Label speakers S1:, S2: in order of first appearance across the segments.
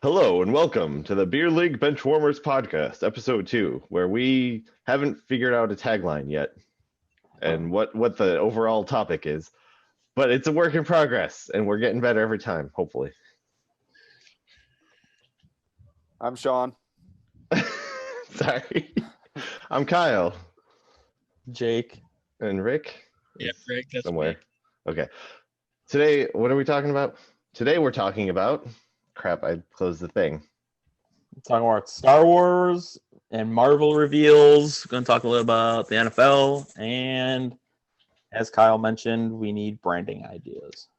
S1: Hello and welcome to the Beer League Benchwarmers podcast, episode 2, where we haven't figured out a tagline yet and what the overall topic is, but it's a work in progress and we're getting better every time, hopefully.
S2: I'm Sean.
S1: Sorry. I'm Kyle.
S3: Jake.
S1: And Rick?
S4: Yeah, Rick, that's
S1: somewhere.
S4: me.
S1: Okay. Today, what are we talking about? Today we're talking about... Crap, I closed the thing.
S3: Talking about Star Wars and Marvel reveals. Going to talk a little about the NFL. And as Kyle mentioned, we need branding ideas.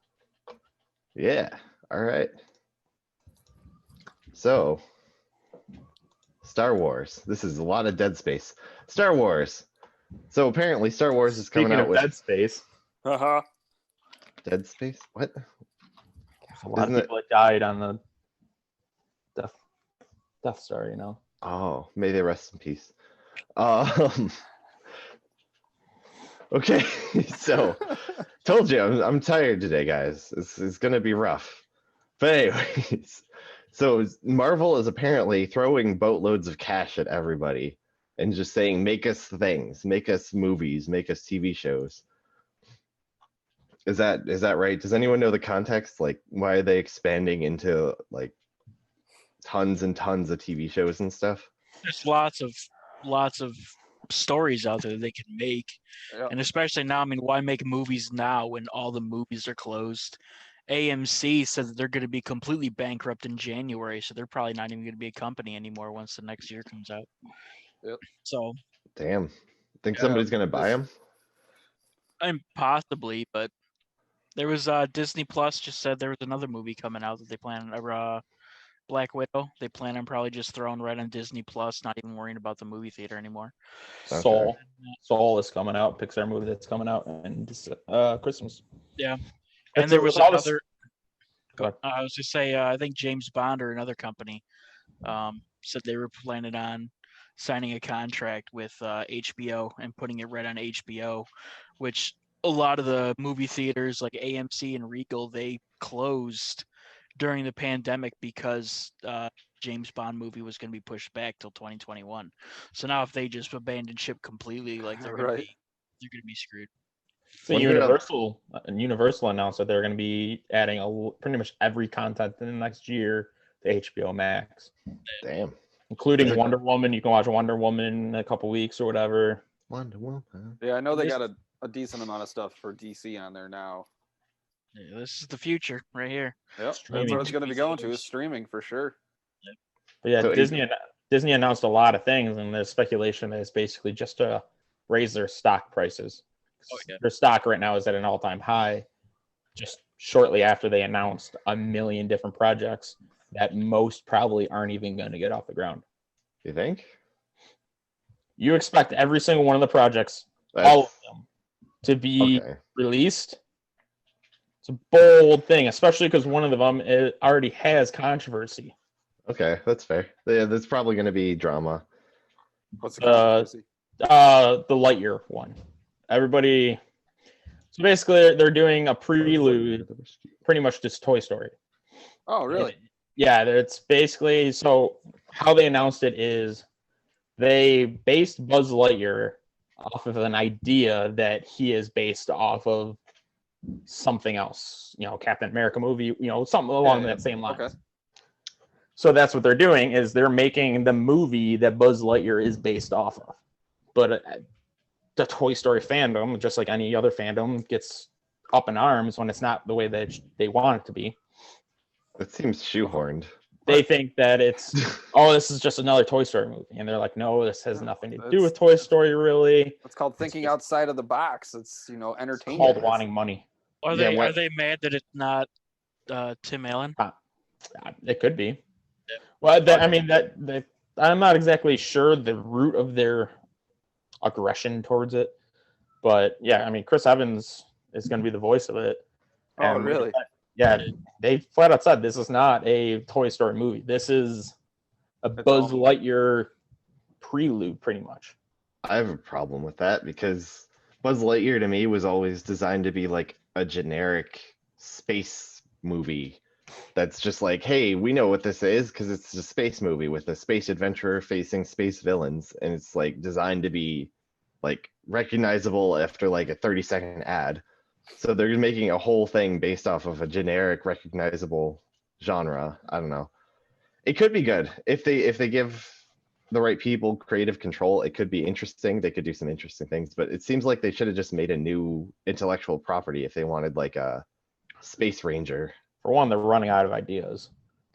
S1: Yeah. All right. So, Star Wars. This is a lot of dead space. Star Wars. So apparently Star Wars is coming
S3: Speaking
S1: out
S3: of
S1: with...
S3: Dead Space.
S2: Uh-huh.
S1: Dead Space? What?
S3: A lot
S1: Isn't
S3: of people that died on the Death Star, you know.
S1: Oh, may they rest in peace. Okay, so told you I'm tired today, guys. It's gonna be rough. But anyways, so Marvel is apparently throwing boatloads of cash at everybody and just saying, make us things, make us movies, make us TV shows. Is that right? Does anyone know the context? Like, why are they expanding into like tons and tons of TV shows and stuff?
S4: There's lots of stories out there that they can make, and especially now. I mean, why make movies now when all the movies are closed? AMC said that they're going to be completely bankrupt in January, so they're probably not even going to be a company anymore once the next year comes out.
S2: Yep.
S4: So,
S1: damn, think somebody's gonna buy them?
S4: I'm possibly, but there was Disney Plus just said there was another movie coming out that they plan Black Widow. They plan on probably just throwing right on Disney Plus, not even worrying about the movie theater anymore.
S1: Okay.
S3: Soul is coming out. Pixar movie that's coming out in Christmas.
S4: Yeah. And there was
S3: all
S4: another.
S3: Go ahead.
S4: I was just say, I think James Bond or another company said they were planning on signing a contract with HBO and putting it right on HBO, which a lot of the movie theaters like AMC and Regal, they closed during the pandemic because James Bond movie was going to be pushed back till 2021. So now if they just abandon ship completely, like they're going to be screwed.
S3: So Universal announced that they're going to be adding pretty much every content in the next year to HBO Max.
S1: Damn.
S3: Including Wonder Woman. You can watch Wonder Woman in a couple weeks or whatever.
S1: Wonder Woman.
S2: Yeah, I know they got a decent amount of stuff for DC on there now.
S4: Yeah, this is the future right here.
S2: Yep,
S3: Streaming.
S2: that's what it's going to be going to, is streaming for sure.
S3: But yeah,
S1: So
S3: Disney announced a lot of things, and there's speculation that it's basically just to raise their stock prices.
S4: Oh, yeah.
S3: Their stock right now is at an all-time high, just shortly after they announced a million different projects that most probably aren't even going to get off the ground.
S1: You think?
S3: You expect every single one of the projects, all of them, to be released. It's a bold thing, especially because one of them already has controversy.
S1: Okay, that's fair. Yeah, there's probably going to be drama.
S2: What's the controversy?
S3: The Lightyear one. Everybody. So basically, they're doing a prelude, pretty much just Toy Story.
S2: Oh, really?
S3: Yeah, it's basically, so how they announced it is they based Buzz Lightyear off of an idea that he is based off of something else, Captain America movie, something along that same line. Okay. So that's what they're doing, is they're making the movie that Buzz Lightyear is based off of. But the Toy Story fandom, just like any other fandom, gets up in arms when it's not the way that they want it to be.
S1: It seems shoehorned.
S3: They think that it's, this is just another Toy Story movie. And they're like, no, this has nothing to do with Toy Story, really.
S2: It's called thinking outside of the box. It's, entertainment.
S3: It's called wanting money.
S4: Are they mad that it's not Tim Allen?
S3: It could be. Yeah. Well, I'm not exactly sure the root of their aggression towards it. But, yeah, Chris Evans is going to be the voice of it.
S2: Oh, really?
S3: Yeah, they flat out said this is not a Toy Story movie. This is a Buzz Lightyear prelude, pretty much.
S1: I have a problem with that because Buzz Lightyear to me was always designed to be like a generic space movie that's just like, hey, we know what this is because it's a space movie with a space adventurer facing space villains, and it's like designed to be like recognizable after like a 30-second ad. So they're making a whole thing based off of a generic recognizable genre. I don't know. It could be good if they give the right people creative control. It could be interesting. They could do some interesting things, but it seems like they should have just made a new intellectual property if they wanted like a Space Ranger.
S3: For one, they're running out of ideas.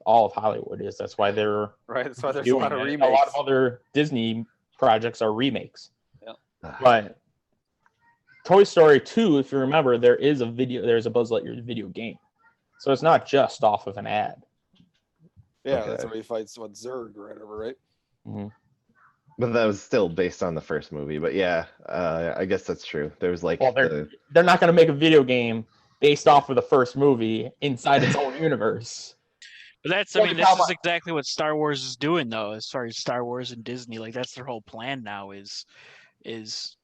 S3: All of Hollywood is. That's why they're
S2: Right. That's why there's a
S3: doing
S2: lot of
S3: it.
S2: remakes.
S3: A lot of other Disney projects are remakes.
S2: Yeah.
S3: But Toy Story 2, if you remember, there's a Buzz Lightyear video game. So it's not just off of an ad.
S2: Yeah,
S1: Okay.
S2: that's where he fights what Zurg or whatever, right?
S3: Mm-hmm.
S1: But that was still based on the first movie. But yeah, I guess that's true. There was like
S3: Well, they're not going to make a video game based off of the first movie inside its own universe.
S4: But that's, I mean, this is exactly what Star Wars is doing, though, as far as Star Wars and Disney. Like, that's their whole plan now is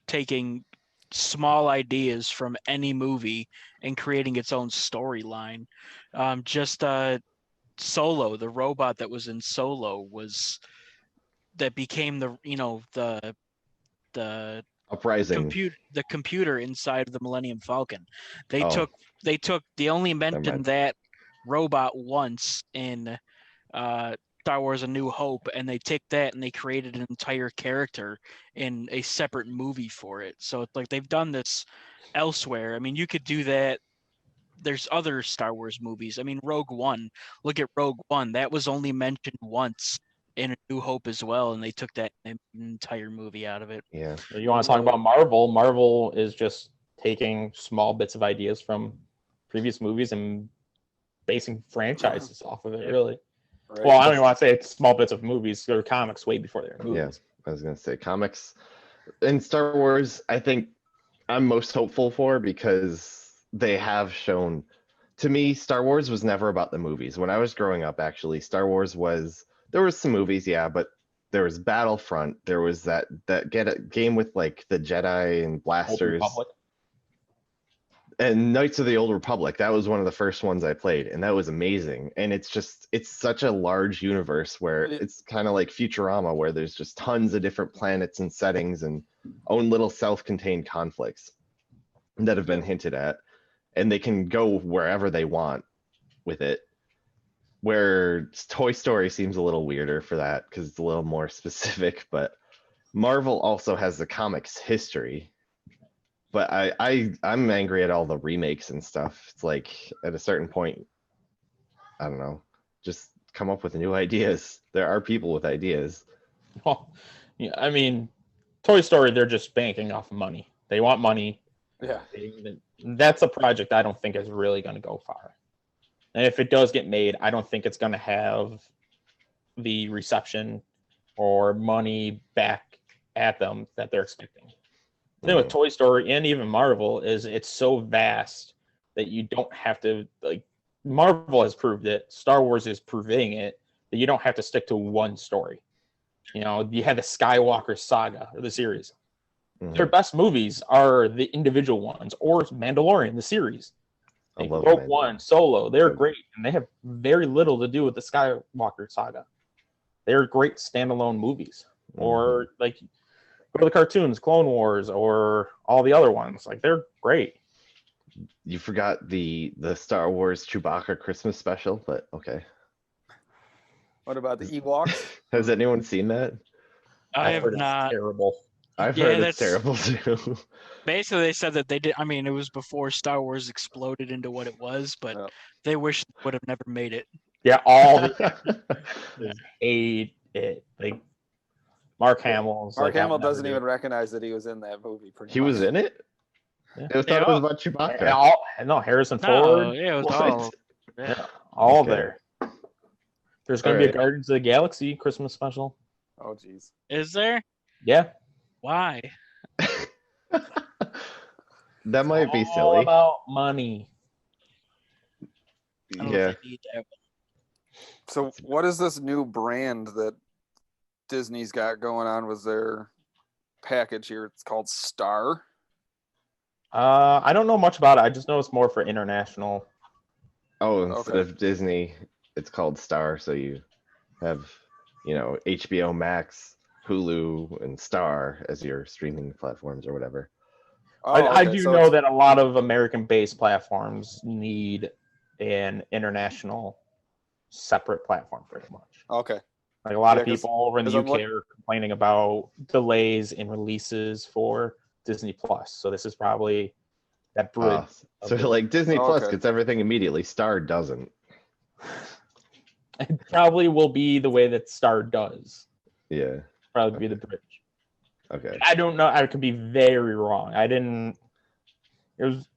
S4: taking small ideas from any movie and creating its own storyline. Solo, the robot that was in Solo that became the
S1: Uprising.
S4: the computer inside of the Millennium Falcon. They only mentioned
S1: mind.
S4: that robot once in Star Wars: A New Hope, and they took that and they created an entire character in a separate movie for it. So it's like they've done this elsewhere. I mean, you could do that. There's other Star Wars movies. I mean, Rogue One. Look at Rogue One. That was only mentioned once in A New Hope as well, and they took that entire movie out of it.
S1: Yeah.
S3: You want to talk about Marvel? Marvel is just taking small bits of ideas from previous movies and basing franchises off of it, really.
S2: Right.
S3: Well, I don't even want to say it's small bits of movies. They're comics way before they're movies.
S1: Yeah, I was going to say comics. In Star Wars, I think I'm most hopeful for because they have shown, to me, Star Wars was never about the movies. When I was growing up, actually, Star Wars there was some movies, yeah, but there was Battlefront. There was that game with like the Jedi and blasters. And Knights of the Old Republic. That was one of the first ones I played, and that was amazing. And it's such a large universe where it's kind of like Futurama, where there's just tons of different planets and settings and own little self-contained conflicts that have been hinted at. And they can go wherever they want with it. Where Toy Story seems a little weirder for that because it's a little more specific, but Marvel also has the comics history. But I'm angry at all the remakes and stuff. It's like at a certain point, I don't know, just come up with new ideas. There are people with ideas.
S3: Well, yeah, I mean, Toy Story, they're just banking off of money. They want money.
S2: Yeah.
S3: That's a project I don't think is really going to go far. And if it does get made, I don't think it's going to have the reception or money back at them that they're expecting. The thing with Toy Story and even Marvel is it's so vast that you don't have to, like, Marvel has proved it, Star Wars is proving it, that you don't have to stick to one story. You know, you have the Skywalker saga, the series.
S1: Mm-hmm.
S3: Their best movies are the individual ones, or Mandalorian, the series. Like Rogue One, Solo, they're great, and they have very little to do with the Skywalker saga. They're great standalone movies. Mm-hmm. Or like go to the cartoons, Clone Wars, or all the other ones. Like they're great.
S1: You forgot the Star Wars Chewbacca Christmas special, but okay.
S2: What about the Ewoks?
S1: Has anyone seen that?
S4: I have not.
S3: Terrible.
S1: I've heard it's terrible too.
S4: Basically, they said that they did. I mean, it was before Star Wars exploded into what it was, but they wish they would have never made it.
S3: Yeah, all the hate it. Like Mark Hamill.
S2: Mark Hamill doesn't even recognize that he was in that movie.
S1: He was in it?
S3: Yeah.
S1: I thought it was about Chewbacca.
S3: No, Harrison Ford.
S4: Yeah, it was
S3: all there. There's going to be a Guardians of the Galaxy Christmas special.
S2: Oh, jeez.
S4: Is there?
S3: Yeah.
S4: Why?
S1: That might be silly.
S3: All about money.
S1: Yeah.
S2: So what is this new brand that Disney's got going on with their package here? It's called Star.
S3: I don't know much about it. I just know it's more for international
S1: Oh, instead
S2: Okay.
S1: of Disney, it's called Star. So you have, HBO Max, Hulu, and Star as your streaming platforms or whatever.
S2: Oh,
S3: I
S2: okay.
S3: do
S2: So
S3: know
S2: it's
S3: that a lot of American-based platforms need an international separate platform, pretty much.
S2: okay.
S3: Like a lot
S2: Yeah,
S3: of people over in the
S2: 'cause I'm
S3: UK are complaining about delays in releases for Disney Plus. So this is probably that bridge.
S1: So
S3: of it.
S1: like Disney Plus
S2: Okay.
S1: gets everything immediately. Star doesn't.
S3: It probably will be the way that Star does.
S1: Yeah.
S3: Probably be the bridge.
S1: Okay.
S3: I don't know. I could be very wrong. I didn't. It was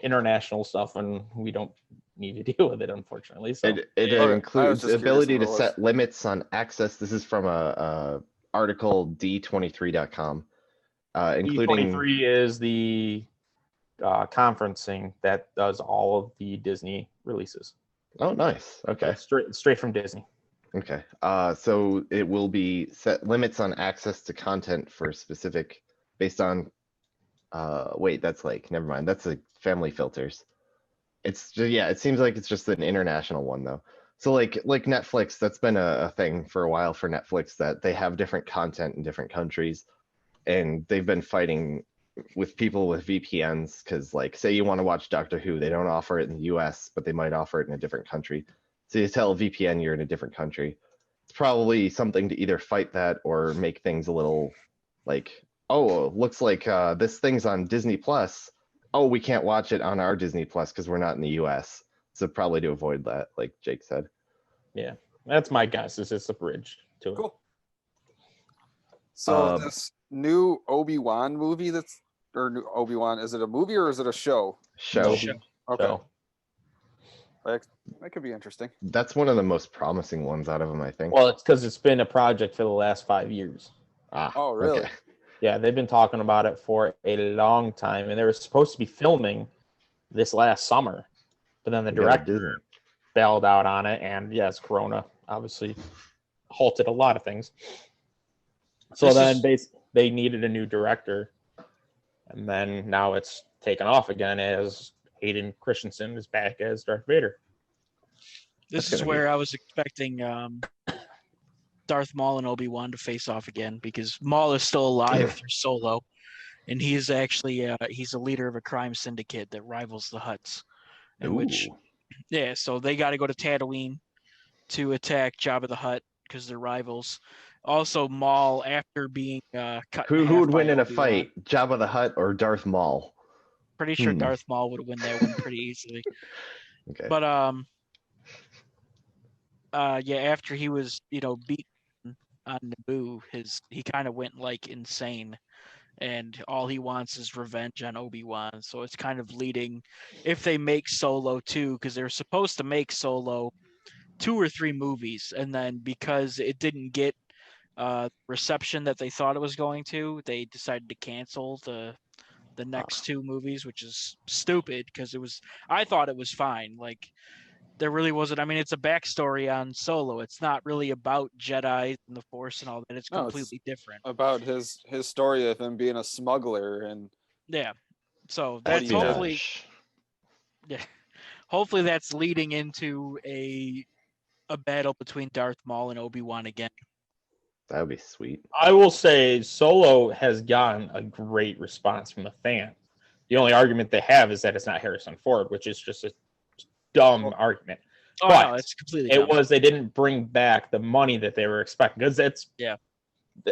S3: international stuff, and we don't need to deal with it, unfortunately. So
S1: It
S2: Okay. I was
S1: includes
S2: just curious
S1: ability
S2: what
S1: to
S2: it was.
S1: set limits on access. This is from a article d23.com, including.
S3: E23 is the conferencing that does all of the Disney releases.
S1: Oh, nice. Okay.
S3: Straight from Disney.
S1: Okay. So it will be set limits on access to content for specific based on. Wait, that's never mind. That's like family filters. It's just, yeah, it seems like it's just an international one though. So like Netflix, that's been a thing for a while for Netflix that they have different content in different countries, and they've been fighting with people with VPNs because like say you want to watch Doctor Who, they don't offer it in the US, but they might offer it in a different country. So you tell VPN you're in a different country. It's probably something to either fight that or make things a little like, oh, looks like this thing's on Disney Plus. Oh, we can't watch it on our Disney Plus because we're not in the US. So probably to avoid that, like Jake said.
S3: Yeah, that's my guess. Is it's a bridge to it.
S2: Cool. So
S1: Um,
S2: this new Obi-Wan movie new Obi-Wan, is it a movie or is it a show?
S1: Show.
S4: Show.
S2: Okay.
S3: So,
S2: That could be interesting.
S1: That's one of the most promising ones out of them, I think.
S3: well, it's because it's been a project for the last 5 years.
S2: Oh, really?
S1: Okay.
S3: Yeah, they've been talking about it for a long time, and they were supposed to be filming this last summer, but then the
S1: We gotta do
S3: director bailed out on it, and yes, Corona obviously halted a lot of things. So
S4: This
S3: then
S4: is-
S3: they needed a new director, and then now it's taken off again as Hayden Christensen is back as Darth Vader.
S4: This
S1: That's
S4: is
S1: gonna
S4: where I was expecting Darth Maul and Obi-Wan to face off again because Maul is still alive through Solo, and he's actually he's a leader of a crime syndicate that rivals the Hutts. In which,
S1: Ooh.
S4: yeah, so they got to go to Tatooine to attack Jabba the Hutt because they're rivals. Also, Maul, after being cut in
S1: Who
S4: half
S1: would
S4: by
S1: win in a
S4: Obi-Wan,
S1: fight, Jabba the Hutt or Darth Maul?
S4: pretty sure
S1: Hmm.
S4: Darth Maul would win that one pretty easily.
S1: Okay.
S4: But yeah, after he was beaten on Naboo, he kind of went like insane, and all he wants is revenge on Obi-Wan. So it's kind of leading, if they make Solo 2, because they're supposed to make Solo 2 or 3 movies, and then because it didn't get reception that they thought it was going to, they decided to cancel the next 2 movies, which is stupid because I thought it was fine. Like there really wasn't. I mean, it's a backstory on Solo. It's not really about Jedi and the Force and all that. It's
S2: No, it's
S4: completely different.
S2: About his story of him being a smuggler and
S4: Yeah. So that's
S1: Espionage.
S4: hopefully that's leading into a battle between Darth Maul and Obi-Wan again.
S1: That would be sweet.
S3: I will say Solo has gotten a great response from the fans. The only argument they have is that it's not Harrison Ford, which is just a dumb argument.
S4: Oh
S3: But
S4: no, it's completely
S3: it
S4: dumb.
S3: was they didn't bring back the money that they were expecting because it's
S4: Yeah.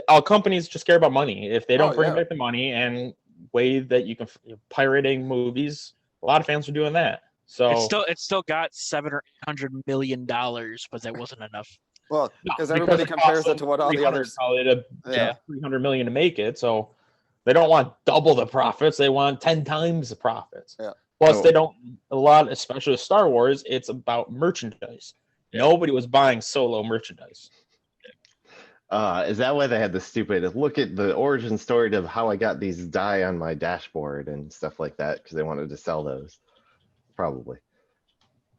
S3: All companies just care about money. If they don't
S2: Oh,
S3: bring
S2: yeah.
S3: back the money and way that you can pirating movies, a lot of fans are doing that. So
S4: It's still got $700 million, but that wasn't enough.
S2: well,
S3: No,
S2: because everybody
S3: it
S2: compares
S3: cost
S2: it
S3: them
S2: to what all the
S3: 300
S2: others.
S3: probably to
S2: Yeah.
S3: 300 million to make it. So they don't want double the profits. They want 10 times the profits.
S2: Yeah.
S3: Plus,
S1: Oh.
S3: they don't a lot, especially with Star Wars. It's about merchandise.
S4: Yeah.
S3: Nobody was buying Solo merchandise.
S1: Is that why they had the stupid look at the origin story of how I got these die on my dashboard and stuff like that because they wanted to sell those? Probably.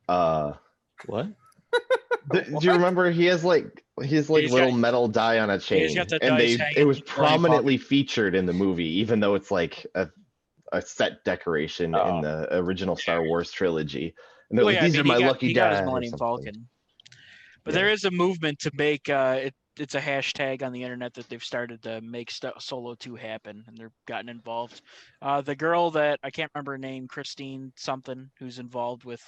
S3: What?
S1: Do you remember he has
S4: He's
S1: little
S4: got-
S1: metal die on a chain,
S4: got the
S1: and
S4: dice hanging
S1: it was
S4: in his belly
S1: prominently featured in the movie, even though it's like a set decoration in
S3: Oh.
S1: the original Star Wars trilogy. And they're
S4: Well,
S1: like,
S4: yeah, I
S1: these
S4: mean,
S1: are my lucky
S4: he got his
S1: dad or
S4: Millennium
S1: something.
S4: Falcon. But
S1: Yeah.
S4: there is a movement to make it's a hashtag on the internet that they've started to make Solo 2 happen, and they've gotten involved. The girl that I can't remember her name, Christine something, who's involved with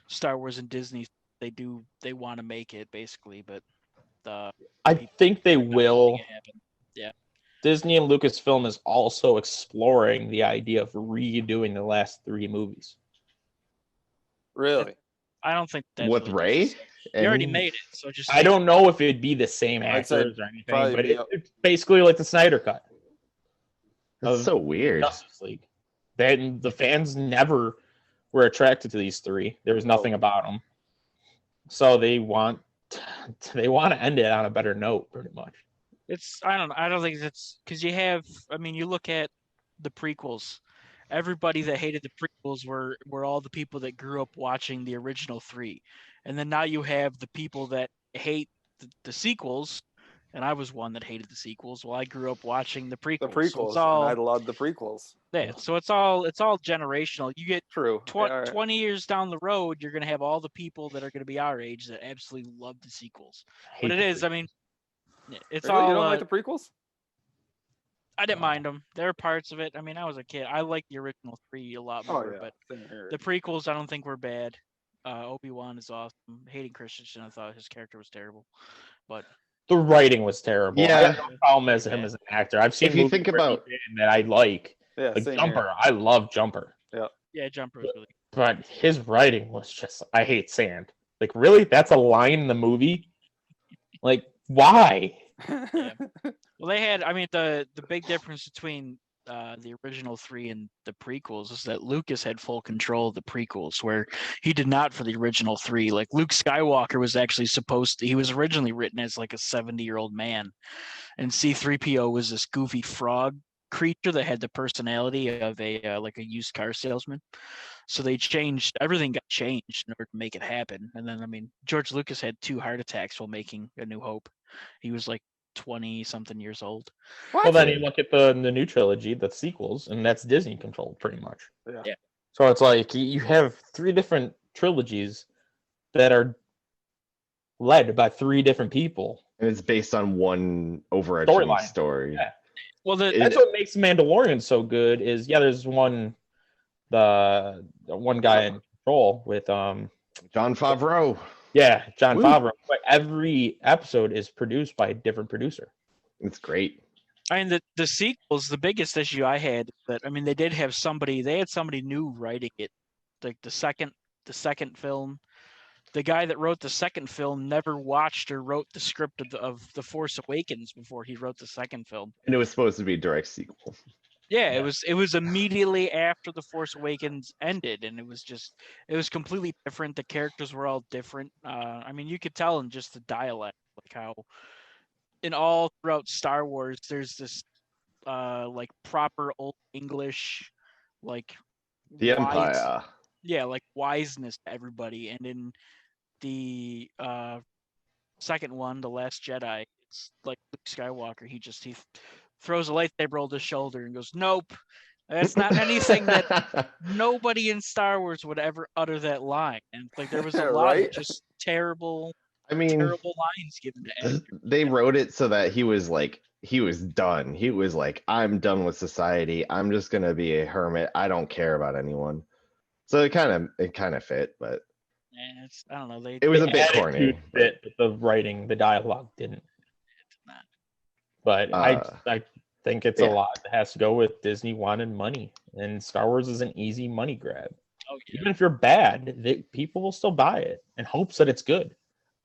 S4: Star Wars and Disney, they want to make it basically, but
S3: I
S4: people
S3: think they
S4: are not
S3: will.
S4: letting it happen. Yeah.
S3: Disney and Lucasfilm is also exploring the idea of redoing the last 3 movies.
S2: Really?
S4: I don't think that's
S1: With
S4: really
S1: Ray?
S4: necessary. You already made it, so just
S3: I don't know if it'd be the same
S2: I'd say
S3: actors or anything,
S2: probably
S3: but
S2: be
S3: it's basically like the Snyder Cut
S1: That's
S3: of
S1: so weird.
S3: Justice League. Then the fans never were attracted to these 3. There was nothing about them, so they want to end it on a better note, pretty much.
S4: I don't think it's because you have. I mean, you look at the prequels. Everybody that hated the prequels were all the people that grew up watching the original 3, and then now you have the people that hate the sequels. And I was one that hated the sequels. Well, I grew up watching the prequels.
S2: The prequels,
S4: so it's all,
S2: and I loved the prequels.
S4: Yeah, so it's all generational. You get
S2: True.
S4: 20 years down the road, you're gonna have all the people that are gonna be our age that absolutely love the sequels. But it is, I mean, it's
S2: Really?
S4: all.
S2: You don't like the prequels?
S4: I didn't mind them. There are parts of it. I mean, I was a kid. I liked the original 3 a lot more, but the prequels I don't think were bad. Obi-Wan is awesome. Hayden Christensen, I thought his character was terrible, but
S3: The writing was terrible. I
S1: Yeah.
S3: have no problem as him as an actor. I've seen
S1: If you
S3: movies
S1: think
S3: where he
S1: about-
S3: did that I like
S2: same
S3: Jumper.
S2: here.
S3: I love Jumper,
S4: yeah, Jumper was really.
S3: but his writing was just, I hate sand. Like, really? That's a line in the movie? Like, why?
S4: Well, they had. I mean, the big difference between the original 3 and the prequels is that Lucas had full control of the prequels, where he did not for the original 3. Like Luke Skywalker was actually he was originally written as like a 70-year-old man, and C-3PO was this goofy frog creature that had the personality of a like a used car salesman. So everything got changed in order to make it happen. And then, I mean, George Lucas had 2 heart attacks while making A New Hope. He was like 20 something years old.
S3: Well, then you look at the new trilogy, the sequels, and that's Disney controlled pretty much.
S2: Yeah.
S3: So it's like you have 3 different trilogies that are led by 3 different people.
S1: And it's based on one overarching
S3: Storyline.
S1: story.
S3: Yeah.
S4: Well,
S3: that's what makes Mandalorian so good. Is there's the one guy in control with
S1: Jon Favreau.
S3: Yeah, Jon
S1: Woo.
S3: Favreau. But every episode is produced by a different producer.
S1: It's great.
S4: I mean, the sequels, the biggest issue I had, but I mean, they had somebody new writing it. Like the second film, the guy that wrote the second film never watched or wrote the script of The Force Awakens before he wrote the second film.
S1: And it was supposed to be a direct sequel.
S4: Yeah, it was immediately after The Force Awakens ended, and it was completely different. The characters were all different. I mean, you could tell in just the dialect, like how in all throughout Star Wars, there's this like proper old English, like
S1: The Empire.
S4: Yeah, like wiseness to everybody. And in the second one, The Last Jedi, it's like Luke Skywalker. He throws a lightsaber over his shoulder and goes, "Nope." That's not anything that nobody in Star Wars would ever utter that line. And like there was a lot of just terrible lines given to actors.
S1: They wrote it so that he was done. He was like, I'm done with society. I'm just gonna be a hermit. I don't care about anyone. So it kind of fit, but
S4: I don't know.
S1: It was a bit corny.
S3: But the writing, the dialogue didn't. But I think it's a lot that has to go with Disney wanted money, and Star Wars is an easy money grab.
S4: Oh, yeah.
S3: Even if you're bad, people will still buy it in hopes that it's good.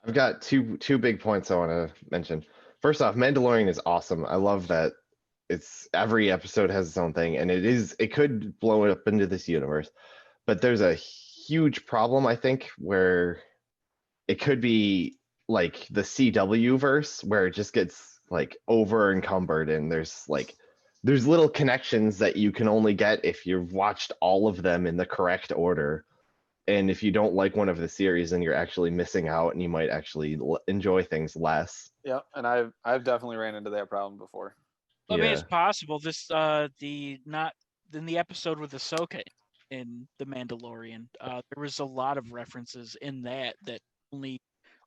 S1: I've got two big points I want to mention. First off, Mandalorian is awesome. I love that every episode has its own thing, and it could blow it up into this universe. But there's a huge problem, I think, where it could be like the CW verse, where it just gets like over encumbered, and there's little connections that you can only get if you've watched all of them in the correct order. And if you don't like one of the series, then you're actually missing out, and you might actually enjoy things less.
S2: Yeah, and I've definitely ran into that problem before.
S4: I mean, it's possible. In the episode with Ahsoka, in The Mandalorian. There was a lot of references in that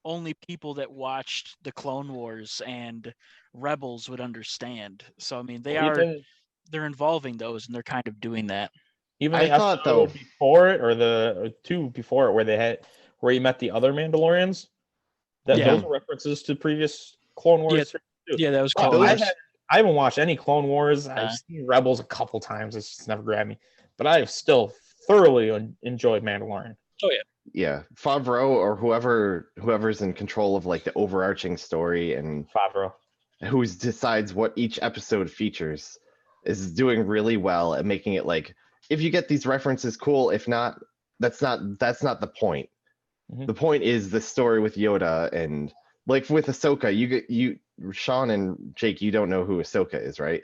S4: only people that watched the Clone Wars and Rebels would understand. So I mean, they're involving those, and they're kind of doing that.
S3: Even
S1: I
S3: the
S1: thought,
S3: episode
S1: though-
S3: before it, or the two before it, where you met the other Mandalorians, that
S4: Yeah.
S3: those are references to previous Clone Wars. too.
S4: Yeah, that was
S3: Well,
S4: Clone
S1: those-
S4: Wars.
S3: I haven't watched any Clone Wars.
S4: Uh.
S3: I've seen Rebels a couple times. It's just never grabbed me. But I have still thoroughly enjoyed Mandalorian.
S1: Yeah, Favreau or whoever's in control of like the overarching story and
S3: Favreau.
S1: who decides what each episode features is doing really well at making it like, if you get these references, cool. If not, that's not the point.
S3: Mhm.
S1: The point is the story with Yoda, and like with Ahsoka, Sean and Jake, you don't know who Ahsoka is, right?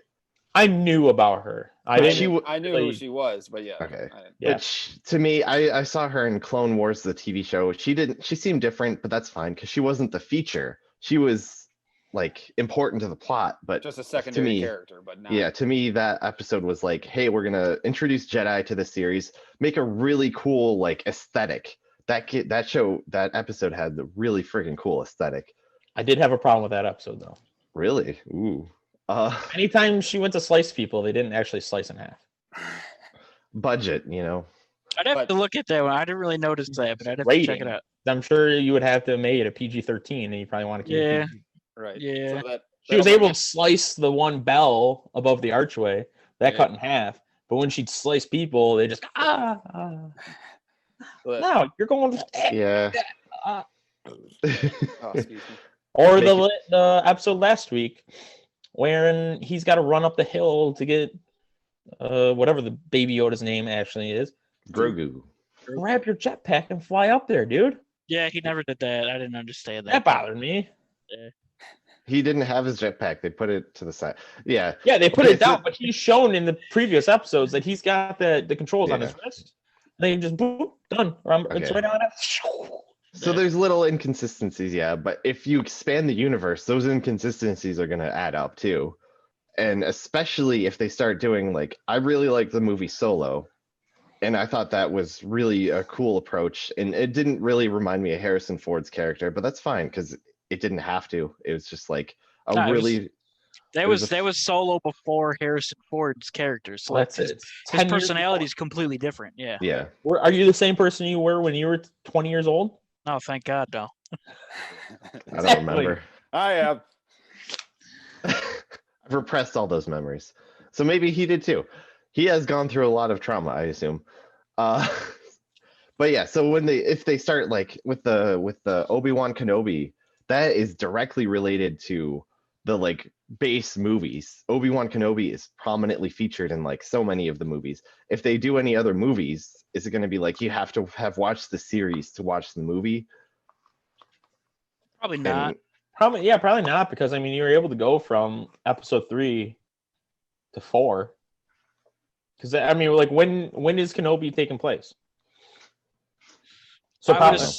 S3: I knew about her. I
S1: But
S3: didn't.
S1: she w-
S2: I knew who she was, but yeah.
S1: Okay.
S3: Yeah.
S1: But to me, I saw her in Clone Wars, the TV show. She seemed different, but that's fine because she wasn't the feature. She was like important to the plot, but
S2: Just a secondary
S1: me,
S2: character, but not.
S1: yeah, to me that episode was like, hey, we're gonna introduce Jedi to the series, make a really cool like aesthetic. That episode had the really freaking cool aesthetic.
S3: I did have a problem with that episode though.
S1: Really? Ooh.
S3: Anytime she went to slice people, they didn't actually slice in half.
S1: Budget, you know.
S4: I'd have
S2: But-
S4: to look at that one. I didn't really notice that, but I'd have to check
S3: Rating.
S4: it out.
S3: I'm sure you would have to have made a PG-13, and you probably want to keep
S4: Yeah.
S3: it PG.
S2: Right.
S4: Yeah.
S2: So that,
S3: She was able to slice the one bell above the archway that
S2: Yeah.
S3: cut in half, but when she'd slice people, they just no, you're going.
S1: Yeah.
S2: Oh, excuse me.
S3: Or
S1: Make
S3: the episode last week, wherein he's got to run up the hill to get whatever the baby Yoda's name actually is.
S1: Grogu.
S3: Grab your jetpack and fly up there, dude.
S4: Yeah, he never did that. I didn't understand that.
S3: That bothered me.
S1: He didn't have his jetpack. They put it to the side. Yeah.
S3: Yeah, they put
S1: Okay,
S3: it down, but he's shown in the previous episodes that he's got the controls on his wrist. They just boop, done. It's
S1: Okay.
S3: right on it.
S1: So there's little inconsistencies, yeah, but if you expand the universe, those inconsistencies are going to add up too. And especially if they start doing like, I really like the movie Solo, and I thought that was really a cool approach, and it didn't really remind me of Harrison Ford's character, but that's fine because it didn't have to. It was just like a
S4: No, it was-
S1: really
S4: That
S1: was
S4: was
S1: a-
S4: that was Solo before Harrison Ford's character. So
S3: That's
S4: his,
S3: it.
S4: his personality is completely different. Yeah.
S1: yeah.
S3: Are you the same person you were when you were 20 years old?
S4: Oh, thank God, no.
S1: I don't
S3: Exactly.
S1: remember.
S2: I have.
S1: I've repressed all those memories. So maybe he did too. He has gone through a lot of trauma, I assume. But yeah, so if they start like with the Obi-Wan Kenobi, that is directly related to the like base movies. Obi-Wan Kenobi is prominently featured in like so many of the movies. If they do any other movies, is it going to be like you have to have watched the series to watch the movie?
S4: Probably not.
S1: And
S3: Probably not, because I mean you were able to go from episode 3 to 4. Because I mean, like when is Kenobi taking place? So
S4: I would,
S3: probably,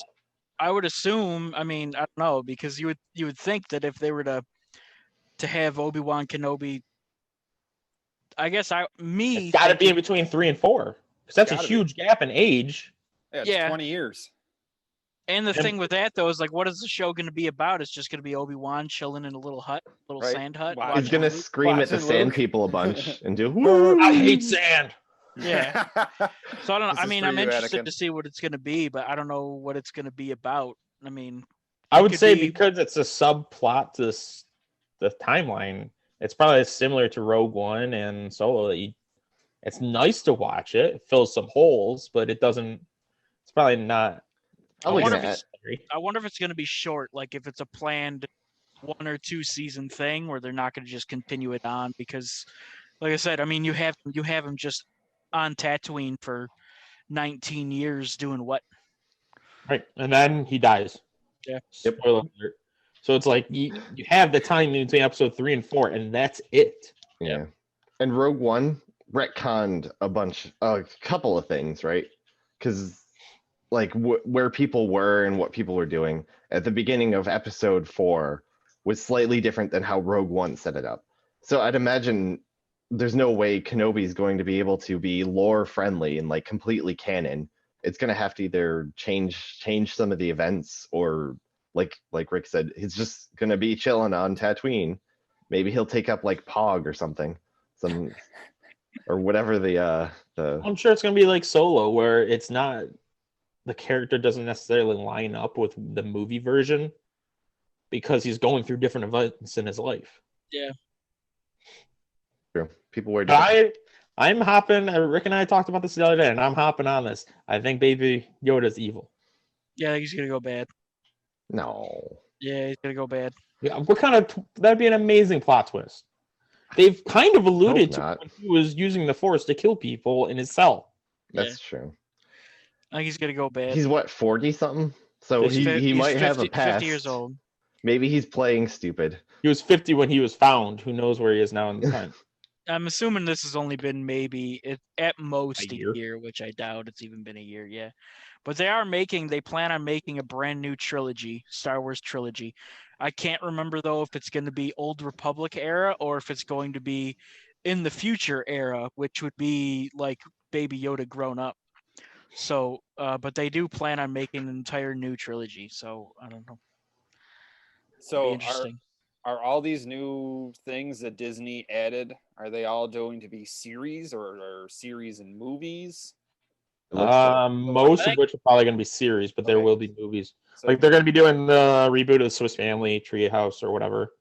S4: I would assume. I mean, I don't know, because you would think that if they were to have Obi-Wan Kenobi, I guess
S3: it's got to be in between 3 and 4, because that's a
S2: Gotta be.
S3: huge gap in age.
S2: Yeah, it's
S4: Yeah.
S2: 20 years.
S4: And the thing with that though is like, what is the show going to be about? It's just going to be Obi-Wan chilling in a little
S2: Right.
S4: sand hut.
S2: Wow.
S1: he's
S4: watching
S1: going to
S4: movies.
S1: scream at the
S2: Watching
S1: sand
S2: Luke.
S1: people a bunch and do
S3: I hate sand.
S4: Yeah. So I don't.
S2: This
S4: I
S2: is
S4: mean,
S2: for
S4: I'm
S2: you,
S4: interested
S2: Anakin.
S4: to see what it's going to be, but I don't know what it's going to be about. I mean,
S3: I
S4: It
S3: would
S4: could
S3: say
S4: be-
S3: because it's a subplot to the timeline, it's probably similar to Rogue One and Solo. It's nice to watch it. It fills some holes, but it doesn't. It's probably not.
S1: Probably
S4: wonder
S1: gonna
S4: if
S1: add-
S4: I wonder if it's going to be short, like if it's a planned 1 or 2 season thing where they're not going to just continue it on, because, like I said, I mean, you have him just on Tatooine for 19 years doing what?
S3: Right, and then he dies.
S4: Yeah.
S3: Spoiler alert. So it's like you have the time between episode 3 and 4, and that's it.
S1: Yeah. And Rogue One retconned a couple of things, right? Because like where people were and what people were doing at the beginning of episode 4 was slightly different than how Rogue One set it up. So I'd imagine there's no way Kenobi's going to be able to be lore friendly and like completely canon. It's going to have to either change some of the events, or like Rick said, he's just going to be chilling on Tatooine. Maybe he'll take up like Pog or something, or whatever the.
S3: I'm sure it's gonna be like Solo, where it's not, the character doesn't necessarily line up with the movie version because he's going through different events in his life.
S4: Yeah.
S1: True. People wear.
S3: I'm hopping. Rick and I talked about this the other day, and I'm hopping on this. I think Baby Yoda's evil.
S4: Yeah, I think he's gonna go bad.
S1: No.
S4: Yeah, he's gonna go bad.
S3: Yeah, that'd be an amazing plot twist. They've kind of alluded to when he was using the Force to kill people in his cell.
S1: That's true.
S4: I think he's gonna go bad.
S1: He's what, 40 something? So he might have a past.
S4: 50 years old.
S1: Maybe he's playing stupid.
S3: He was 50 when he was found. Who knows where he is now in the time?
S4: I'm assuming this has only been maybe at most
S3: A
S4: a
S3: year?
S4: year, which I doubt it's even been a year. Yeah, but they plan on making a brand new trilogy, Star Wars trilogy. I can't remember though if it's going to be Old Republic era or if it's going to be in the future era, which would be like Baby Yoda grown up. So, but they do plan on making an entire new trilogy. So I don't know.
S2: So
S4: Be interesting.
S2: are all these new things that Disney added, are they all going to be series or series and movies?
S3: Most of which are probably going to be series, but there will be movies. So, like they're going to be doing the reboot of Swiss Family Treehouse or whatever.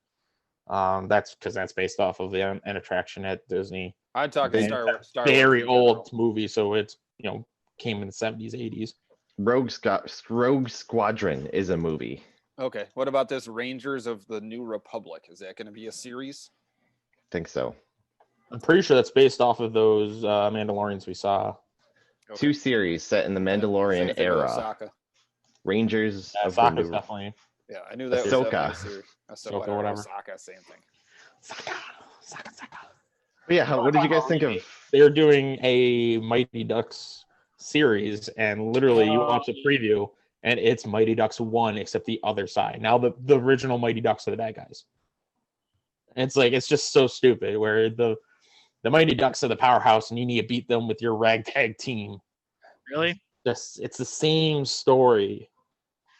S3: That's because that's based off of an attraction at Disney.
S2: I'm talking Star Wars.
S3: Very old movie, so it's came in the 70s, 80s.
S1: Rogue Squadron is a movie.
S2: Okay. What about this Rangers of the New Republic? Is that going to be a series?
S1: I think so.
S3: I'm pretty sure that's based off of those Mandalorians we saw.
S1: Okay. 2 series set in the Mandalorian era. Rangers of the New
S3: definitely.
S2: Yeah, I knew that
S1: Ahsoka.
S2: was definitely a series.
S3: Ahsoka, whatever.
S2: Ahsoka, same thing.
S3: Saka.
S1: But yeah, what did you guys think of?
S3: They're doing a Mighty Ducks series, and literally you watch a preview, and it's Mighty Ducks 1, except the other side. Now the original Mighty Ducks are the bad guys. And it's just so stupid, where the Mighty Ducks are the powerhouse, and you need to beat them with your ragtag team.
S4: Really?
S3: It's the same story.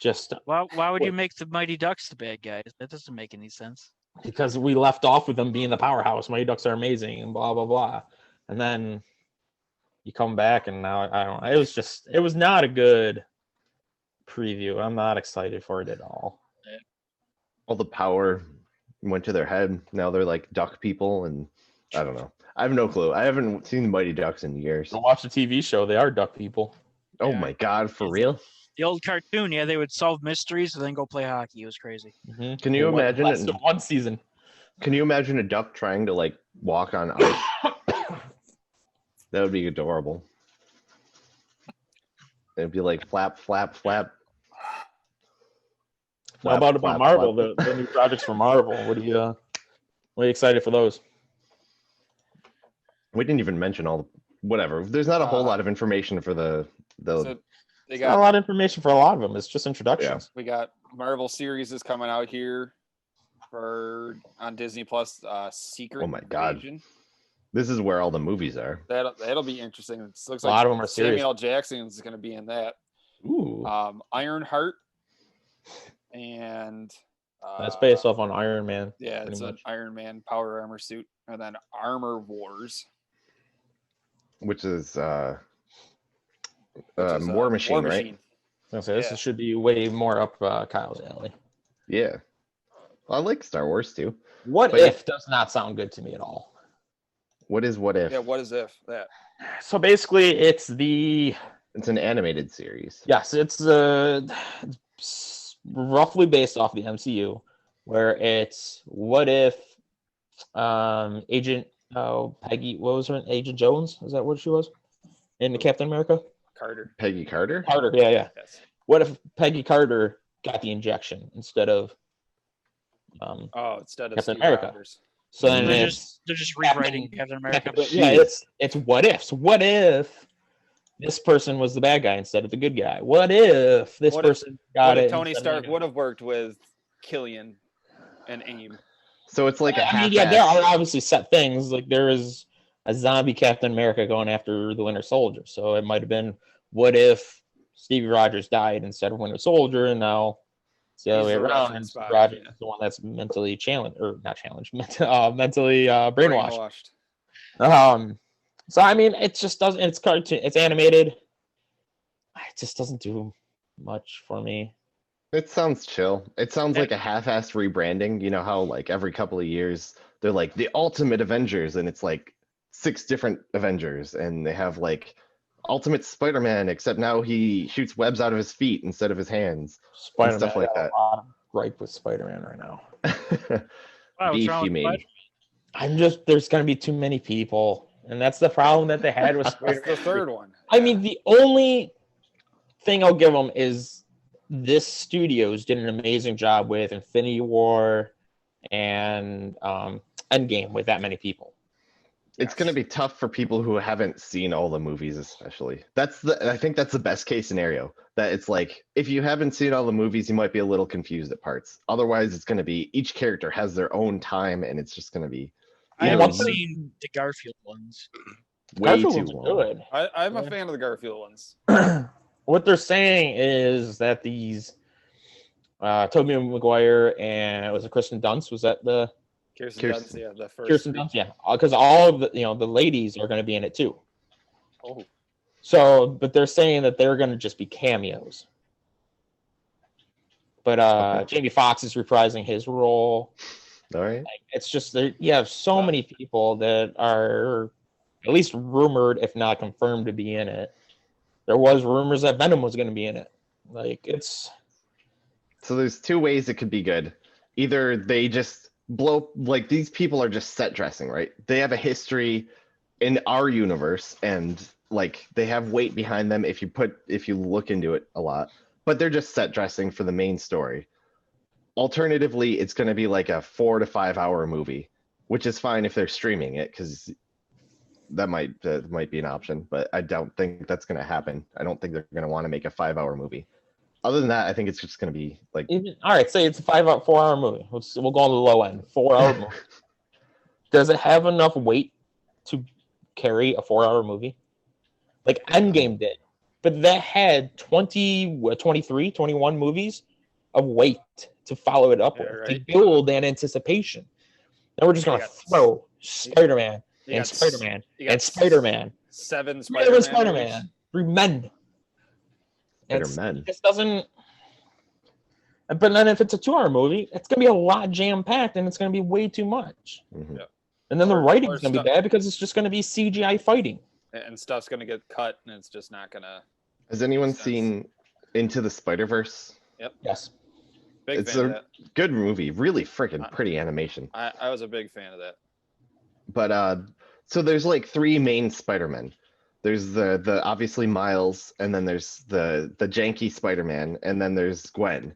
S3: Just
S4: why would you make the Mighty Ducks the bad guys? That doesn't make any sense.
S3: Because we left off with them being the powerhouse. Mighty Ducks are amazing, and blah blah blah. And then you come back, and now I don't know. It was not a good preview. I'm not excited for it at all.
S1: All the power went to their head. Now they're like duck people, and I don't know. I have no clue. I haven't seen the Mighty Ducks in years.
S3: Don't watch the TV show. They are duck people.
S1: Oh my God, for real?
S4: The old cartoon, yeah, they would solve mysteries and then go play hockey. It was crazy.
S3: Mm-hmm.
S1: Can you imagine
S3: less than one season?
S1: Can you imagine a duck trying to like walk on ice? That would be adorable. It'd be like flap, flap, flap.
S3: How about Marvel? The new projects for Marvel. What are you excited for those?
S1: We didn't even mention all the whatever. There's not a whole lot of information for the.
S2: So they
S3: got a lot of information for a lot of them. It's just introductions.
S2: Yeah. We got Marvel series is coming out here on Disney Plus. Secret.
S1: Oh my God!
S2: Invasion.
S1: This is where all the movies are.
S2: That'll be interesting. It looks
S3: a
S2: like
S3: lot of them are serious.
S2: Samuel Jackson is going to be in that.
S1: Ooh.
S2: Ironheart. And
S3: that's based off on Iron Man.
S2: Yeah, it's an Iron Man power armor suit, and then Armor Wars,
S1: which is War Machine, right?
S3: I'll say this should be way more up Kyle's alley.
S1: Yeah, well, I like Star Wars too.
S3: What if does not sound good to me at all.
S1: What is What If?
S2: Yeah, what is if that?
S3: So basically, it's
S1: an animated series.
S3: Yes, it's roughly based off the MCU, where it's what if Agent Peggy, what was her name? Agent Jones? Is that what she was in the Captain America?
S2: Carter.
S1: Peggy Carter?
S3: Carter, yeah.
S2: Yes.
S3: What if Peggy Carter got the injection instead of
S2: instead of
S3: Captain
S2: Steve
S3: America?
S2: Rogers.
S3: So then
S4: they're just rewriting Captain America.
S3: Yeah, it's what ifs. What if this person was the bad guy instead of the good guy? What if got it?
S2: Tony Stark would have worked with Killian and AIM.
S1: So it's like a
S3: I mean,
S1: half-assed.
S3: there are obviously set things. Like there is a zombie Captain America going after the Winter Soldier. So it might have been, what if Stevie Rogers died instead of Winter Soldier, and now it's the other way
S2: He's the
S3: around,
S2: Russian
S3: and
S2: spy,
S3: Rogers
S2: yeah.
S3: is the one that's mentally challenged, or not challenged, mentally brainwashed. So I mean, it just doesn't. It's cartoon. It's animated. It just doesn't do much for me.
S1: It sounds chill. It sounds like a half-assed rebranding. You know how like every couple of years they're like the Ultimate Avengers, and it's like 6 different Avengers, and they have like Ultimate Spider-Man, except now he shoots webs out of his feet instead of his hands.
S3: Spider-Man,
S1: stuff like
S3: I got
S1: that.
S3: a lot of gripe with Spider-Man right now.
S4: Wow, what's
S1: Beef,
S4: wrong
S1: you
S4: with
S1: mean?
S3: There's gonna be too many people, and that's the problem that they had with
S2: That's
S3: Spider-Man.
S2: the third one.
S3: I mean, the only thing I'll give them is this studios did an amazing job with Infinity War and Endgame with that many people.
S1: It's going to be tough for people who haven't seen all the movies, especially. I think that's the best case scenario. That it's like, if you haven't seen all the movies, you might be a little confused at parts. Otherwise, it's going to be each character has their own time, and it's just going to be
S4: I
S3: Yeah,
S4: haven't
S3: what's the-
S4: seen the Garfield ones.
S1: way
S3: Garfield
S1: too
S3: ones are
S1: long.
S3: good.
S2: I'm a
S3: Yeah.
S2: fan of the Garfield ones.
S3: What they're saying is that these Tobey Maguire and was it Kristen Dunst? Was that the
S2: Kirsten Dunst, yeah, the first.
S3: Kirsten Dunst? Yeah, because all of the ladies are going to be in it too.
S2: Oh,
S3: So, but they're saying that they're going to just be cameos. But Jamie Foxx is reprising his role.
S1: All right.
S3: Like, it's just that you have so many people that are at least rumored, if not confirmed, to be in it. There was rumors that Venom was going to be in it. Like it's
S1: So there's 2 ways it could be good. Either they just blow, like these people are just set dressing, right? They have a history in our universe, and like they have weight behind them if you look into it a lot. But they're just set dressing for the main story. Alternatively, it's going to be like a 4 to 5 hour movie, which is fine if they're streaming it, because that might be an option. But I don't think that's going to happen. I don't think they're going to want to make a 5-hour movie. Other than that, I think it's just going to be like,
S3: all right. Say it's a 4-hour movie. We'll go on the low end. 4-hour movie. Does it have enough weight to carry a 4-hour movie? Like Endgame did, but that had 23, 21 movies of weight to follow it up
S2: Yeah,
S3: with,
S2: right.
S3: to build an anticipation. Now we're just going to throw Spider-Man
S2: you
S3: and
S2: got
S3: Spider-Man
S2: you got
S3: and Spider-Man.
S2: 7
S3: Spider-Man,
S2: Spider-Man.
S3: Spider-Man. 3 men.
S1: Spider-Man.
S3: It just doesn't. But then if it's a 2-hour movie, it's going to be a lot jam-packed, and it's going to be way too much.
S1: mhm.
S2: Yeah.
S3: And then the
S2: Or
S3: writing's going to be
S2: stuff-
S3: bad because it's just going to be CGI fighting.
S2: And stuff's gonna get cut, and it's just not gonna.
S1: Has anyone
S2: Makes sense.
S1: seen Into the Spider-Verse?
S3: Yes.
S2: Big
S1: It's
S2: fan of
S1: a
S2: that.
S1: good movie, really freaking pretty animation.
S2: I was a big fan of that.
S1: But so there's like 3 main Spider-Men. There's the obviously Miles, and then there's the janky Spider-Man, and then there's Gwen.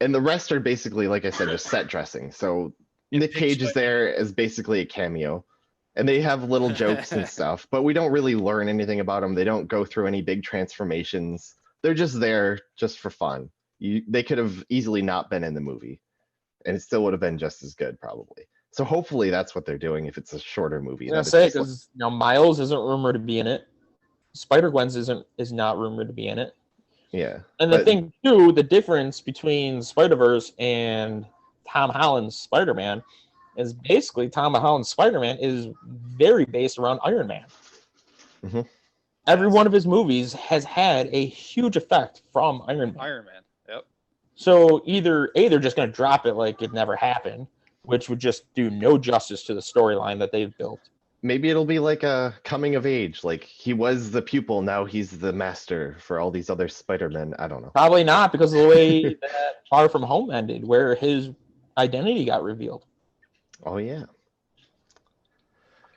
S1: And the rest are basically, like I said, just set dressing. So Nick
S4: big
S1: Cage is there as basically a cameo. And they have little jokes and stuff, but we don't really learn anything about them. They don't go through any big transformations. They're just there just for fun. They could have easily not been in the movie, and it still would have been just as good, probably. So hopefully that's what they're doing if it's a shorter movie.
S3: I was
S1: that
S3: gonna
S1: it's
S3: say
S1: just
S3: because Miles isn't rumored to be in it. Spider-Gwen's is not rumored to be in it.
S1: yeah.
S3: And the
S1: But-
S3: thing too, the difference between Spider-Verse and Tom Holland's Spider-Man is basically Tom Holland's Spider-Man is very based around Iron Man.
S1: Mhm.
S3: Every one of his movies has had a huge effect from Iron Man.
S2: Iron Man. Yep.
S3: So either A, they're just going to drop it like it never happened, which would just do no justice to the storyline that they've built.
S1: Maybe it'll be like a coming of age. Like he was the pupil, now he's the master for all these other Spider-Men. I don't know.
S3: Probably not because of the way that Far From Home ended, where his identity got revealed.
S1: Oh yeah.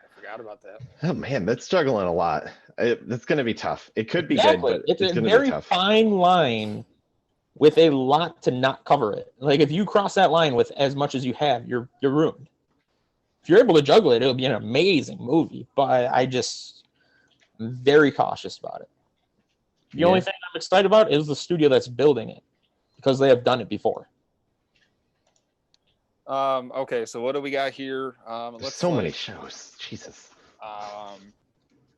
S2: I forgot about that.
S1: Oh man, that's struggling a lot. It's going to be tough. It could be
S3: Exactly.
S1: good, but
S3: It's
S1: it's
S3: a
S1: going to
S3: very
S1: be tough.
S3: fine line with a lot to not cover it. Like if you cross that line with as much as you have, you're ruined. If you're able to juggle it, it'll be an amazing movie. But I'm very cautious about it. The only thing I'm excited about is the studio that's building it because they have done it before.
S2: Okay, so what do we got here?
S1: There's
S2: Looks
S1: so many
S2: like,
S1: shows. Jesus.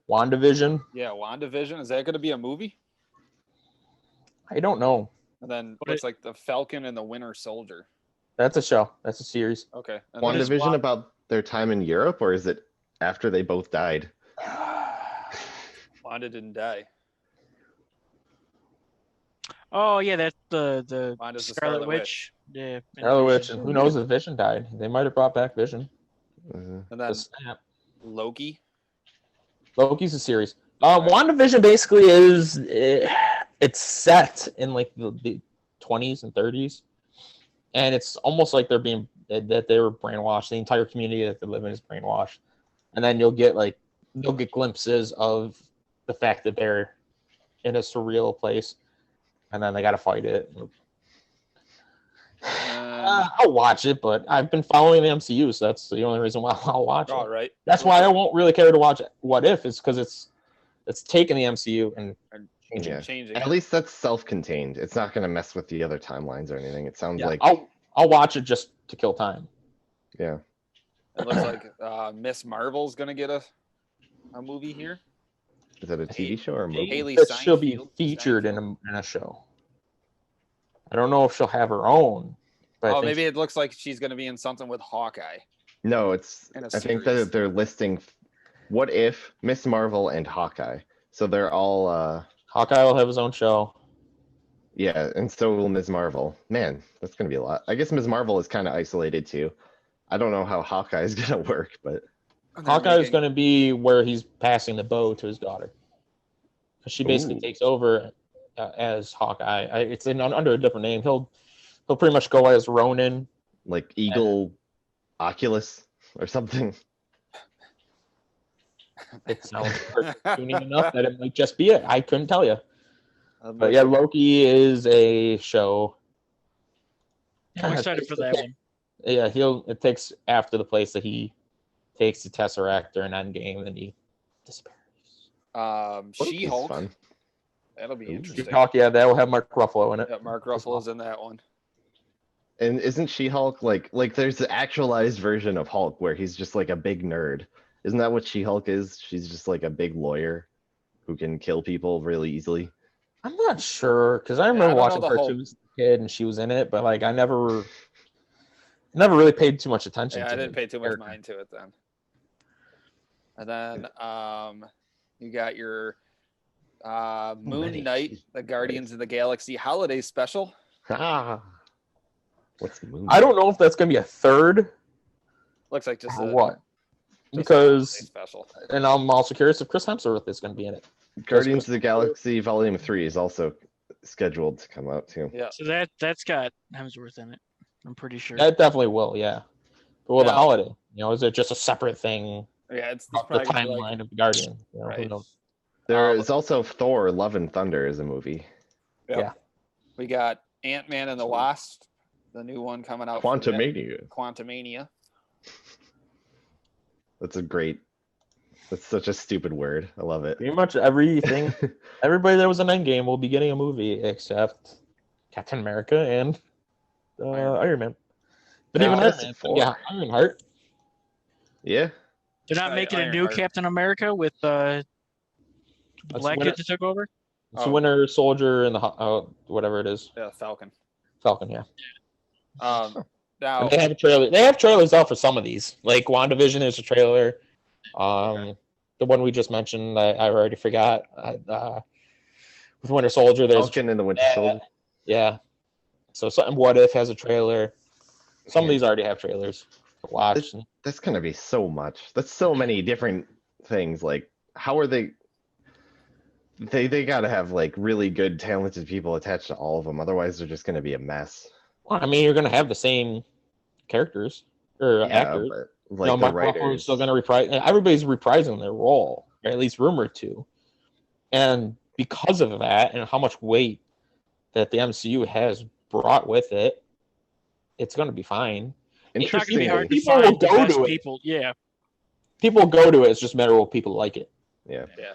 S3: WandaVision.
S2: Yeah, WandaVision. Is that going to be a movie?
S3: I don't know.
S2: And then
S4: What
S2: looks like the Falcon and the Winter Soldier.
S3: That's a show. That's a series.
S2: Okay. And
S4: What is
S1: WandaVision
S4: Wanda?
S1: about their time in Europe, or is it after they both died?
S2: Wanda didn't die.
S4: Oh yeah, that's the
S2: Wanda's the
S4: Scarlet
S2: Scarlet
S4: Witch. Yeah. and
S3: Scarlet Witch.
S4: Vision.
S3: And who knows if Vision died? They might have brought back Vision.
S1: Mhm.
S2: And
S3: The
S2: then
S3: snap.
S2: Loki.
S3: Loki's a series. WandaVision basically is it's set in like the 20s and 30s, and it's almost like they're being that they were brainwashed. The entire community that they live in is brainwashed, and then you'll get glimpses of the fact that they're in a surreal place, and then they got to fight it. I'll watch it, but I've been following the MCU, so that's the only reason why I'll watch
S2: All
S3: it.
S2: right.
S3: That's why I won't really care to watch What If, is because it's taking the MCU and changing.
S1: Yeah.
S2: Changing.
S1: At
S2: it.
S1: least that's self-contained. It's not going to mess with the other timelines or anything. It sounds
S3: Yeah,
S1: like
S3: I'll watch it just to kill time.
S1: yeah.
S2: It looks like Miss Marvel's gonna get a movie here.
S1: Is that a TV show or a movie?
S2: Haley
S3: That she'll be
S2: Steinfeld-
S3: featured
S2: Steinfeld.
S3: in a show. I don't know if she'll have her own, but I think
S2: Maybe it looks like she's gonna be in something with Hawkeye.
S1: No, it's.
S2: In a
S1: I think
S2: series.
S1: that they're listing What If, Miss Marvel, and Hawkeye. So they're all.
S3: Hawkeye will have his own show.
S1: Yeah, and so will Ms. Marvel. Man, that's gonna be a lot. I guess Ms. Marvel is kind of isolated too. I don't know how Hawkeye is gonna work, but
S2: And they're
S3: Hawkeye is
S2: making-
S3: going to be where he's passing the bow to his daughter. 'Cause she basically
S1: Ooh.
S3: takes over as Hawkeye. It's under a different name. He'll pretty much go as Ronin.
S1: like Eagle Oculus or something.
S3: It sounds cartoony enough that it might just be it. I couldn't tell you. But yeah,
S2: yeah,
S3: Loki is a show.
S4: I'm excited for that one.
S3: Yeah, it takes after the place that he takes the Tesseract during Endgame and he disappears.
S1: Loki's
S2: She-Hulk.
S1: fun.
S2: That'll be
S1: Ooh.
S2: interesting.
S3: She-Hulk, yeah, that will have Mark Ruffalo in it.
S2: Yeah, Mark Ruffalo's in that one.
S1: And isn't She-Hulk like there's the actualized version of Hulk where he's just like a big nerd? Isn't that what She-Hulk is? She's just like a big lawyer who can kill people really easily.
S3: I'm not sure because I remember
S2: don't know
S3: watching
S2: the whole-
S3: cartoons as a kid and she was in it, but like I never really paid too much attention.
S2: Yeah,
S3: to
S2: I didn't
S3: the
S2: pay too much
S3: character.
S2: mind to it then. And then you got your Moon
S1: many.
S2: Knight, the Guardians of the Galaxy holiday special.
S1: Ah, what's the movie?
S3: I don't know if that's gonna be a third
S2: Looks like just
S3: or
S2: a
S3: what,
S2: just a
S3: because
S2: holiday special.
S3: and I'm also curious if Chris Hemsworth is gonna be in it.
S1: Guardians of the Galaxy Volume 3 is also scheduled to come out too.
S2: Yeah.
S4: So that's got Hemsworth in it. I'm pretty sure.
S3: That definitely will, yeah. But will the
S2: Yeah.
S3: holiday? Is it just a separate thing?
S2: Yeah, it's
S3: The
S2: probably gonna be
S3: timeline
S2: like,
S3: of the Guardian. Who
S2: Right.
S3: knows?
S1: There is also Thor: Love and Thunder is a movie.
S2: we got Ant-Man and the Wasp, the new one coming out. from
S1: Quantumania.
S2: Quantumania.
S1: That's such a stupid word. I love it.
S3: Pretty much everything. Everybody that was in Endgame will be getting a movie except Captain America and Iron Man. But even Iron
S1: Fantastic
S3: Man, yeah,
S1: Four.
S3: Ironheart.
S1: Yeah.
S4: They're not making a new
S2: Ironheart.
S4: Captain America with the black
S3: Winter-
S4: kid that took over.
S3: It's
S2: Oh.
S3: Winter Soldier and the whatever it is,
S2: Yeah, Falcon.
S3: Falcon. Yeah.
S2: Now
S3: And they have a trailer. They have trailers out for some of these. Like WandaVision is a trailer. The one we just mentioned, I already forgot. With Winter Soldier, there's
S1: Falcon and the Winter
S3: Yeah.
S1: Soldier.
S3: yeah. So something. What If has a trailer? Some of these already have trailers to watch.
S1: That's gonna be so much. That's so many different things. Like, how are they? They gotta have like really good, talented people attached to all of them. Otherwise, they're just gonna be a mess.
S3: Well, I mean, you're gonna have the same characters or actors.
S1: but like the
S3: Mark Ruffalo is
S1: writers.
S3: still going to reprise. Everybody's reprising their role, or at least rumored to. And because of that, and how much weight that the MCU has brought with it, it's going to be fine.
S4: It's not going to be
S1: Interestingly,
S4: hard to
S3: People will
S4: find the
S3: go
S4: best
S3: to it.
S4: people. Yeah.
S3: People go to it. It's just a matter of people like it.
S1: yeah.
S2: Yeah.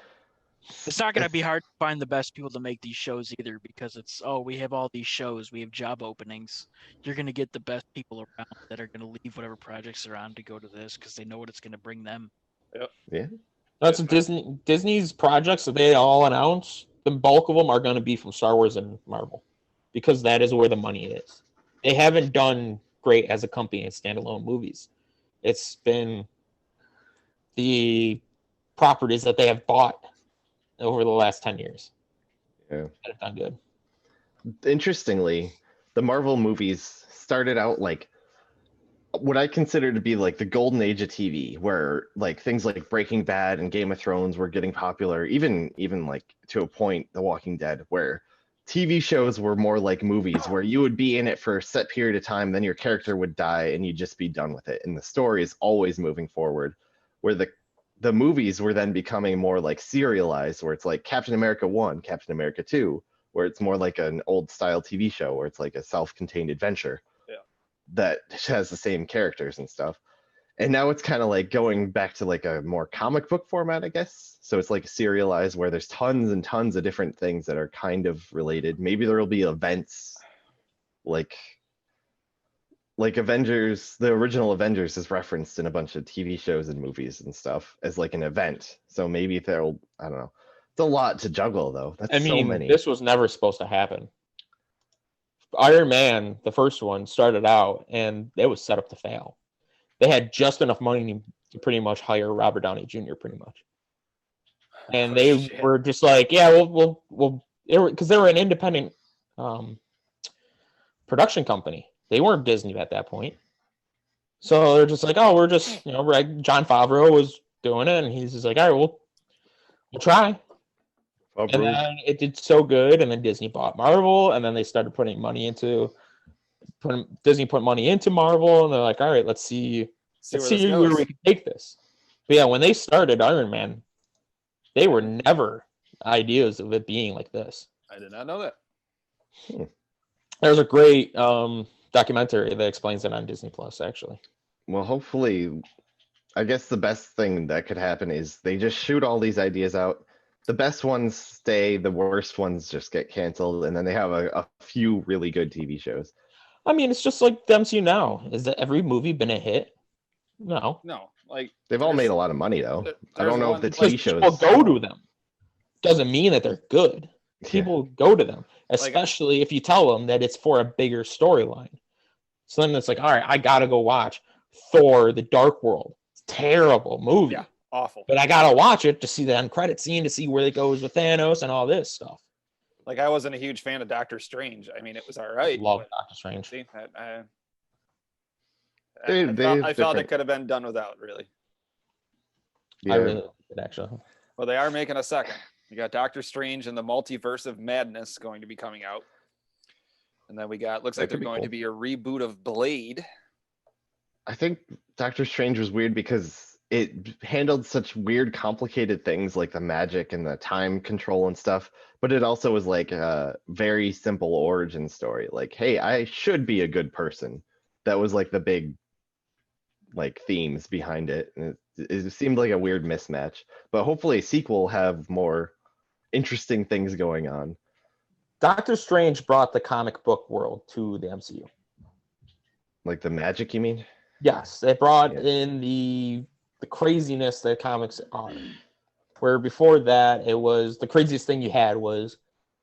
S4: It's not going to be hard to find the best people to make these shows either, because it's, we have all these shows, we have job openings. You're going to get the best people around that are going to leave whatever projects they're on to go to this because they know what it's going to bring them.
S1: Yeah.
S3: That's Disney's projects that they all announce. The bulk of them are going to be from Star Wars and Marvel, because that is where the money is. They haven't done great as a company in standalone movies. It's been the properties that they have bought over the last 10 years.
S1: Yeah.
S3: That have done good.
S1: Interestingly, the Marvel movies started out like what I consider to be like the golden age of TV, where like things like Breaking Bad and Game of Thrones were getting popular, even like to a point, The Walking Dead, where TV shows were more like movies, where you would be in it for a set period of time, then your character would die and you'd just be done with it, and the story is always moving forward. Where the movies were then becoming more like serialized, where it's like Captain America 1, Captain America 2, where it's more like an old style TV show, where it's like a self-contained adventure that has the same characters and stuff. And now it's kind of like going back to like a more comic book format, I guess. So it's like serialized, where there's tons and tons of different things that are kind of related. Maybe there will be events like Avengers, the original Avengers is referenced in a bunch of TV shows and movies and stuff as like an event. So maybe there'll, I don't know. It's a lot to juggle though. That's so many.
S3: This was never supposed to happen. Iron Man, the first one, started out and it was set up to fail. They had just enough money to pretty much hire Robert Downey Jr. pretty much. And they were just like, yeah, we'll because they were an independent production company. They weren't Disney at that point. So they're just like, oh, we're just, John Favreau was doing it, and he's just like, all right, we'll try. And then it did so good, and then Disney bought Marvel, and then they started putting money into Disney put money into Marvel, and they're like, all right, let's see where we can take this. But yeah, when they started Iron Man, they were never ideas of it being like this.
S2: I did not know that.
S3: There's a great documentary that explains it on Disney Plus, actually.
S1: Well, hopefully, I guess the best thing that could happen is they just shoot all these ideas out. The best ones stay, the worst ones just get canceled, and then they have a few really good TV shows.
S3: I mean, it's just like the MCU now. Is that every movie been a hit? No.
S2: Like
S1: they've all made a lot of money though. I don't know if the TV shows
S3: people go to them. Doesn't mean that they're good. People go to them, especially if you tell them that it's for a bigger storyline. So then it's like, all right, I gotta go watch Thor: The Dark World. It's a terrible movie.
S2: Yeah, awful.
S3: But I gotta watch it to see the end credit scene, to see where it goes with Thanos and all this stuff.
S2: Like, I wasn't a huge fan of Doctor Strange. I mean, it was all right.
S3: Love Doctor Strange.
S2: See, I felt it could have been done without, really.
S3: Yeah. I really liked it, actually.
S2: Well, they are making a second. You got Doctor Strange and the Multiverse of Madness going to be coming out. And then we got, looks like they're going to be a reboot of Blade.
S1: I think Doctor Strange was weird because it handled such weird, complicated things like the magic and the time control and stuff. But it also was like a very simple origin story. Like, hey, I should be a good person. That was like the big like themes behind it. And it seemed like a weird mismatch. But hopefully a sequel will have more interesting things going on.
S3: Doctor Strange brought the comic book world to the MCU.
S1: Like the magic, you mean?
S3: Yes, they brought in the craziness that comics are. Where before that, it was the craziest thing you had was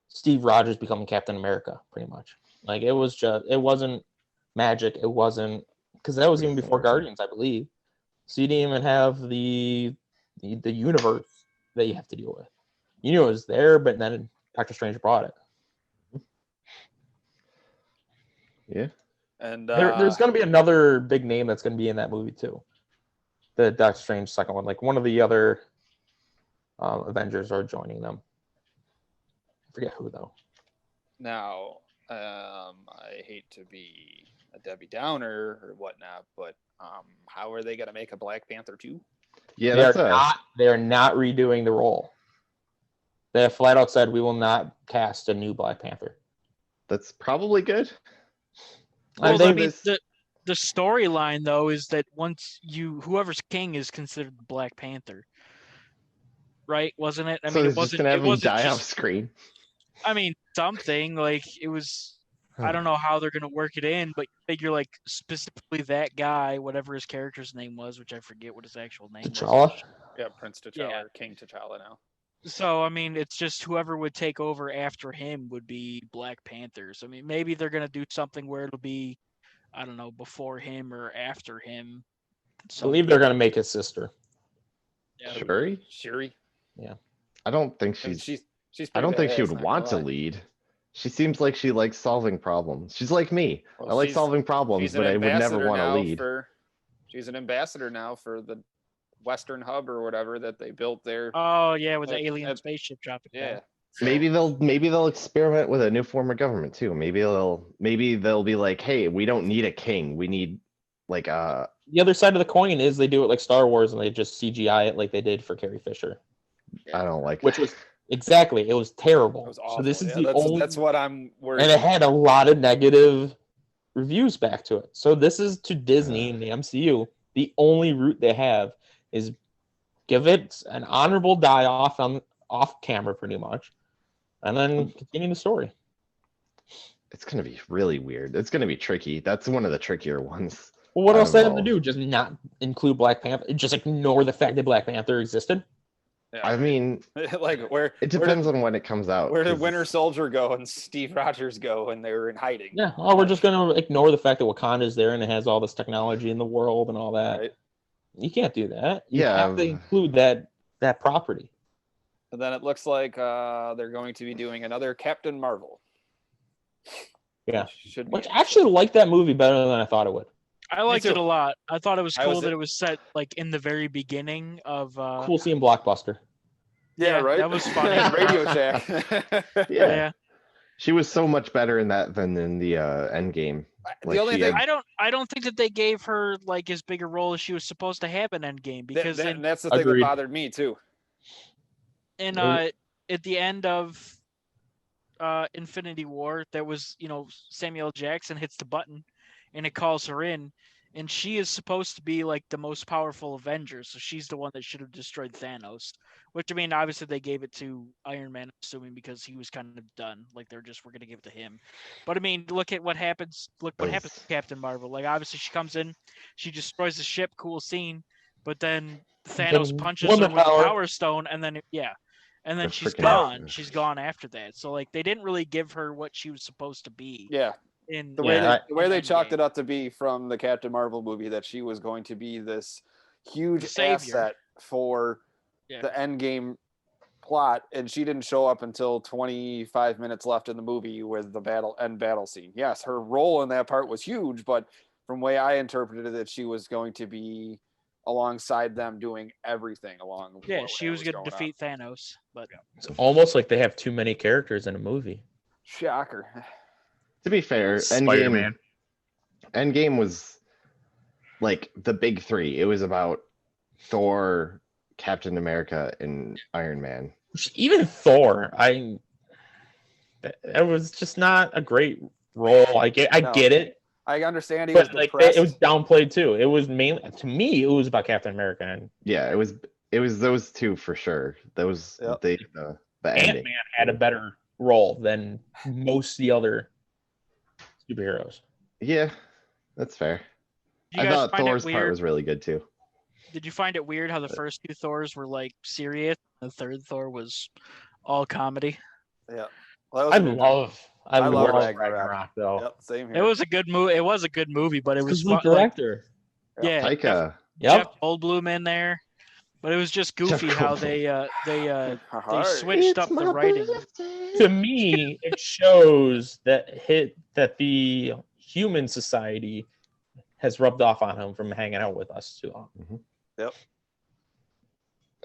S3: Steve Rogers becoming Captain America, pretty much. Like it wasn't magic. It wasn't, because that was even before Guardians, I believe. So you didn't even have the universe that you have to deal with. You knew it was there, but then Doctor Strange brought it.
S1: Yeah.
S2: And
S3: there's going to be another big name that's going to be in that movie too. The Doctor Strange second one, like one of the other Avengers are joining them. I forget who though.
S2: Now, I hate to be a Debbie Downer or whatnot, but how are they going to make a Black Panther 2?
S1: Yeah,
S3: they are not redoing the role. They have flat out said we will not cast a new Black Panther.
S1: That's probably good.
S4: Well, the storyline though is that once whoever's king is considered the Black Panther, right? Wasn't it? I
S1: So
S4: mean,
S1: he's
S4: it
S1: just
S4: wasn't.
S1: gonna
S4: It
S1: have him
S4: wasn't
S1: die off
S4: just.
S1: screen.
S4: I mean, something like it was. I don't know how they're gonna work it in, but you figure like specifically that guy, whatever his character's name was, which I forget what his actual name was.
S3: T'Challa.
S2: Yeah, Prince T'Challa
S4: Yeah.
S2: or King T'Challa now.
S4: So I mean, it's just whoever would take over after him would be Black Panthers. I mean, maybe they're gonna do something where it'll be, I don't know, before him or after him.
S3: I believe they're gonna make his sister.
S4: Yeah.
S1: Shuri?
S3: Yeah.
S1: I don't think
S2: I mean,
S1: she's.
S2: she's
S1: I
S2: pretty
S1: don't think she
S2: badass,
S1: would
S2: not
S1: want to
S2: gonna lie.
S1: lead. She seems like she likes solving problems. She's like me.
S2: Well,
S1: I like
S2: she's-
S1: solving problems,
S2: She's an
S1: but I would never
S2: ambassador
S1: want to
S2: now
S1: lead.
S2: She's an ambassador now for the Western Hub or whatever that they built there.
S4: Oh yeah, with the
S2: That-
S4: alien
S2: that-
S4: spaceship dropping
S2: yeah.
S4: down.
S2: So-
S1: Maybe they'll experiment with a new form of government too. Maybe they'll be like, hey, we don't need a king. We need like a
S3: The other side of the coin is they do it like Star Wars and they just CGI it like they did for Carrie Fisher,
S1: I don't like
S3: which
S1: that.
S3: was exactly it was terrible.
S2: It was awful.
S3: So this is
S2: Yeah,
S3: the
S2: that's,
S3: only,
S2: that's what I'm worried.
S3: and it had a lot of negative reviews back to it. So this is to Disney and the MCU. The only route they have is give it an honorable die off camera pretty much, and then continue the story.
S1: It's gonna be really weird. It's gonna be tricky. That's one of the trickier ones.
S3: Well, what
S1: I
S3: else
S1: don't
S3: they have to
S1: know.
S3: do? Just not include Black Panther? Just ignore the fact that Black Panther existed?
S2: Yeah.
S1: I mean,
S2: like where
S1: it depends on when it comes out.
S2: where did
S1: 'cause
S2: Winter Soldier go and Steve Rogers go when they were in hiding?
S3: Yeah. Oh, we're just gonna ignore the fact that Wakanda is there and it has all this technology in the world and all that.
S2: Right.
S3: You can't do that. You
S1: Yeah.
S3: have to include that property.
S2: And then it looks like they're going to be doing another Captain Marvel.
S3: Yeah.
S2: Should be
S3: Which I actually liked that movie better than I thought it would.
S4: I liked it
S2: too.
S4: a lot. I thought it was
S2: I
S4: cool
S2: was-
S4: that it was set like in the very beginning of.
S3: Cool seeing Blockbuster.
S2: Yeah, right.
S4: that was funny.
S2: Radio Shack.
S1: Yeah. She was so much better in that than in the Endgame.
S2: The only
S1: she
S2: thing
S1: had-
S4: I don't think that they gave her like as big a role as she was supposed to have in Endgame because
S2: and that's the thing
S3: Agreed.
S2: that bothered me too.
S4: in at the end of Infinity War, there was Samuel Jackson hits the button, and it calls her in, and she is supposed to be like the most powerful Avenger, so she's the one that should have destroyed Thanos. Which I mean, obviously they gave it to Iron Man, assuming because he was kind of done. Like we're gonna give it to him. But I mean, look at what happens. Look what happens to Captain Marvel. Like obviously she comes in, she destroys the ship, cool scene. But then Thanos
S3: Then
S4: punches her with
S3: woman
S4: the
S3: power.
S4: Power Stone, and then and then
S1: The
S4: she's
S1: freaking-
S4: gone. She's gone after that. So like they didn't really give her what she was supposed to be.
S2: Yeah,
S4: In
S2: the way
S3: Yeah,
S2: the way they
S4: in
S2: chalked
S4: Endgame.
S2: it up to be from the Captain Marvel movie that she was going to be this huge
S4: The savior.
S2: asset for
S4: Yeah.
S2: the Endgame plot, and she didn't show up until 25 minutes left in the movie with the end battle scene. Yes, her role in that part was huge, but from the way I interpreted it, she was going to be alongside them doing everything along.
S4: Yeah,
S2: what
S4: she was
S2: going
S4: going to
S2: on.
S4: defeat Thanos, but
S3: It's almost like they have too many characters in a movie.
S2: Shocker.
S1: To be fair, Endgame was like the big three. It was about Thor, Captain America, and Iron Man.
S3: Even Thor, that was just not a great role. I get
S2: No.
S3: it,
S2: I understand he was
S3: but like
S2: depressed.
S3: it was downplayed too. It was mainly to me. It was about Captain America and
S1: Yeah, it was those two for sure. Those
S2: Yep.
S1: the
S3: Ant
S1: ending.
S3: Man had a better role than most of the other superheroes.
S1: Yeah, that's fair.
S4: did you
S1: I
S4: guys
S1: thought
S4: find
S1: Thor's
S4: it
S1: part
S4: weird?
S1: was really good too.
S4: Did you find it weird how the first two Thors were like serious, and the third Thor was all comedy?
S2: Yeah. Well, that
S3: I
S2: was a good-
S3: love
S2: love
S3: Ragnarok though.
S2: Yep, same here.
S4: It was a good movie. It was a good movie, but it was
S3: Because the
S4: fun, like,
S3: director.
S4: yeah,
S1: Taika.
S3: Yep.
S4: Jeff Goldblum in there, but it was just goofy
S1: Jeff
S4: how
S1: Goldblum.
S4: they
S2: Alright.
S4: switched up the writing.
S3: To me, it shows that the human society has rubbed off on him from hanging out with us too long.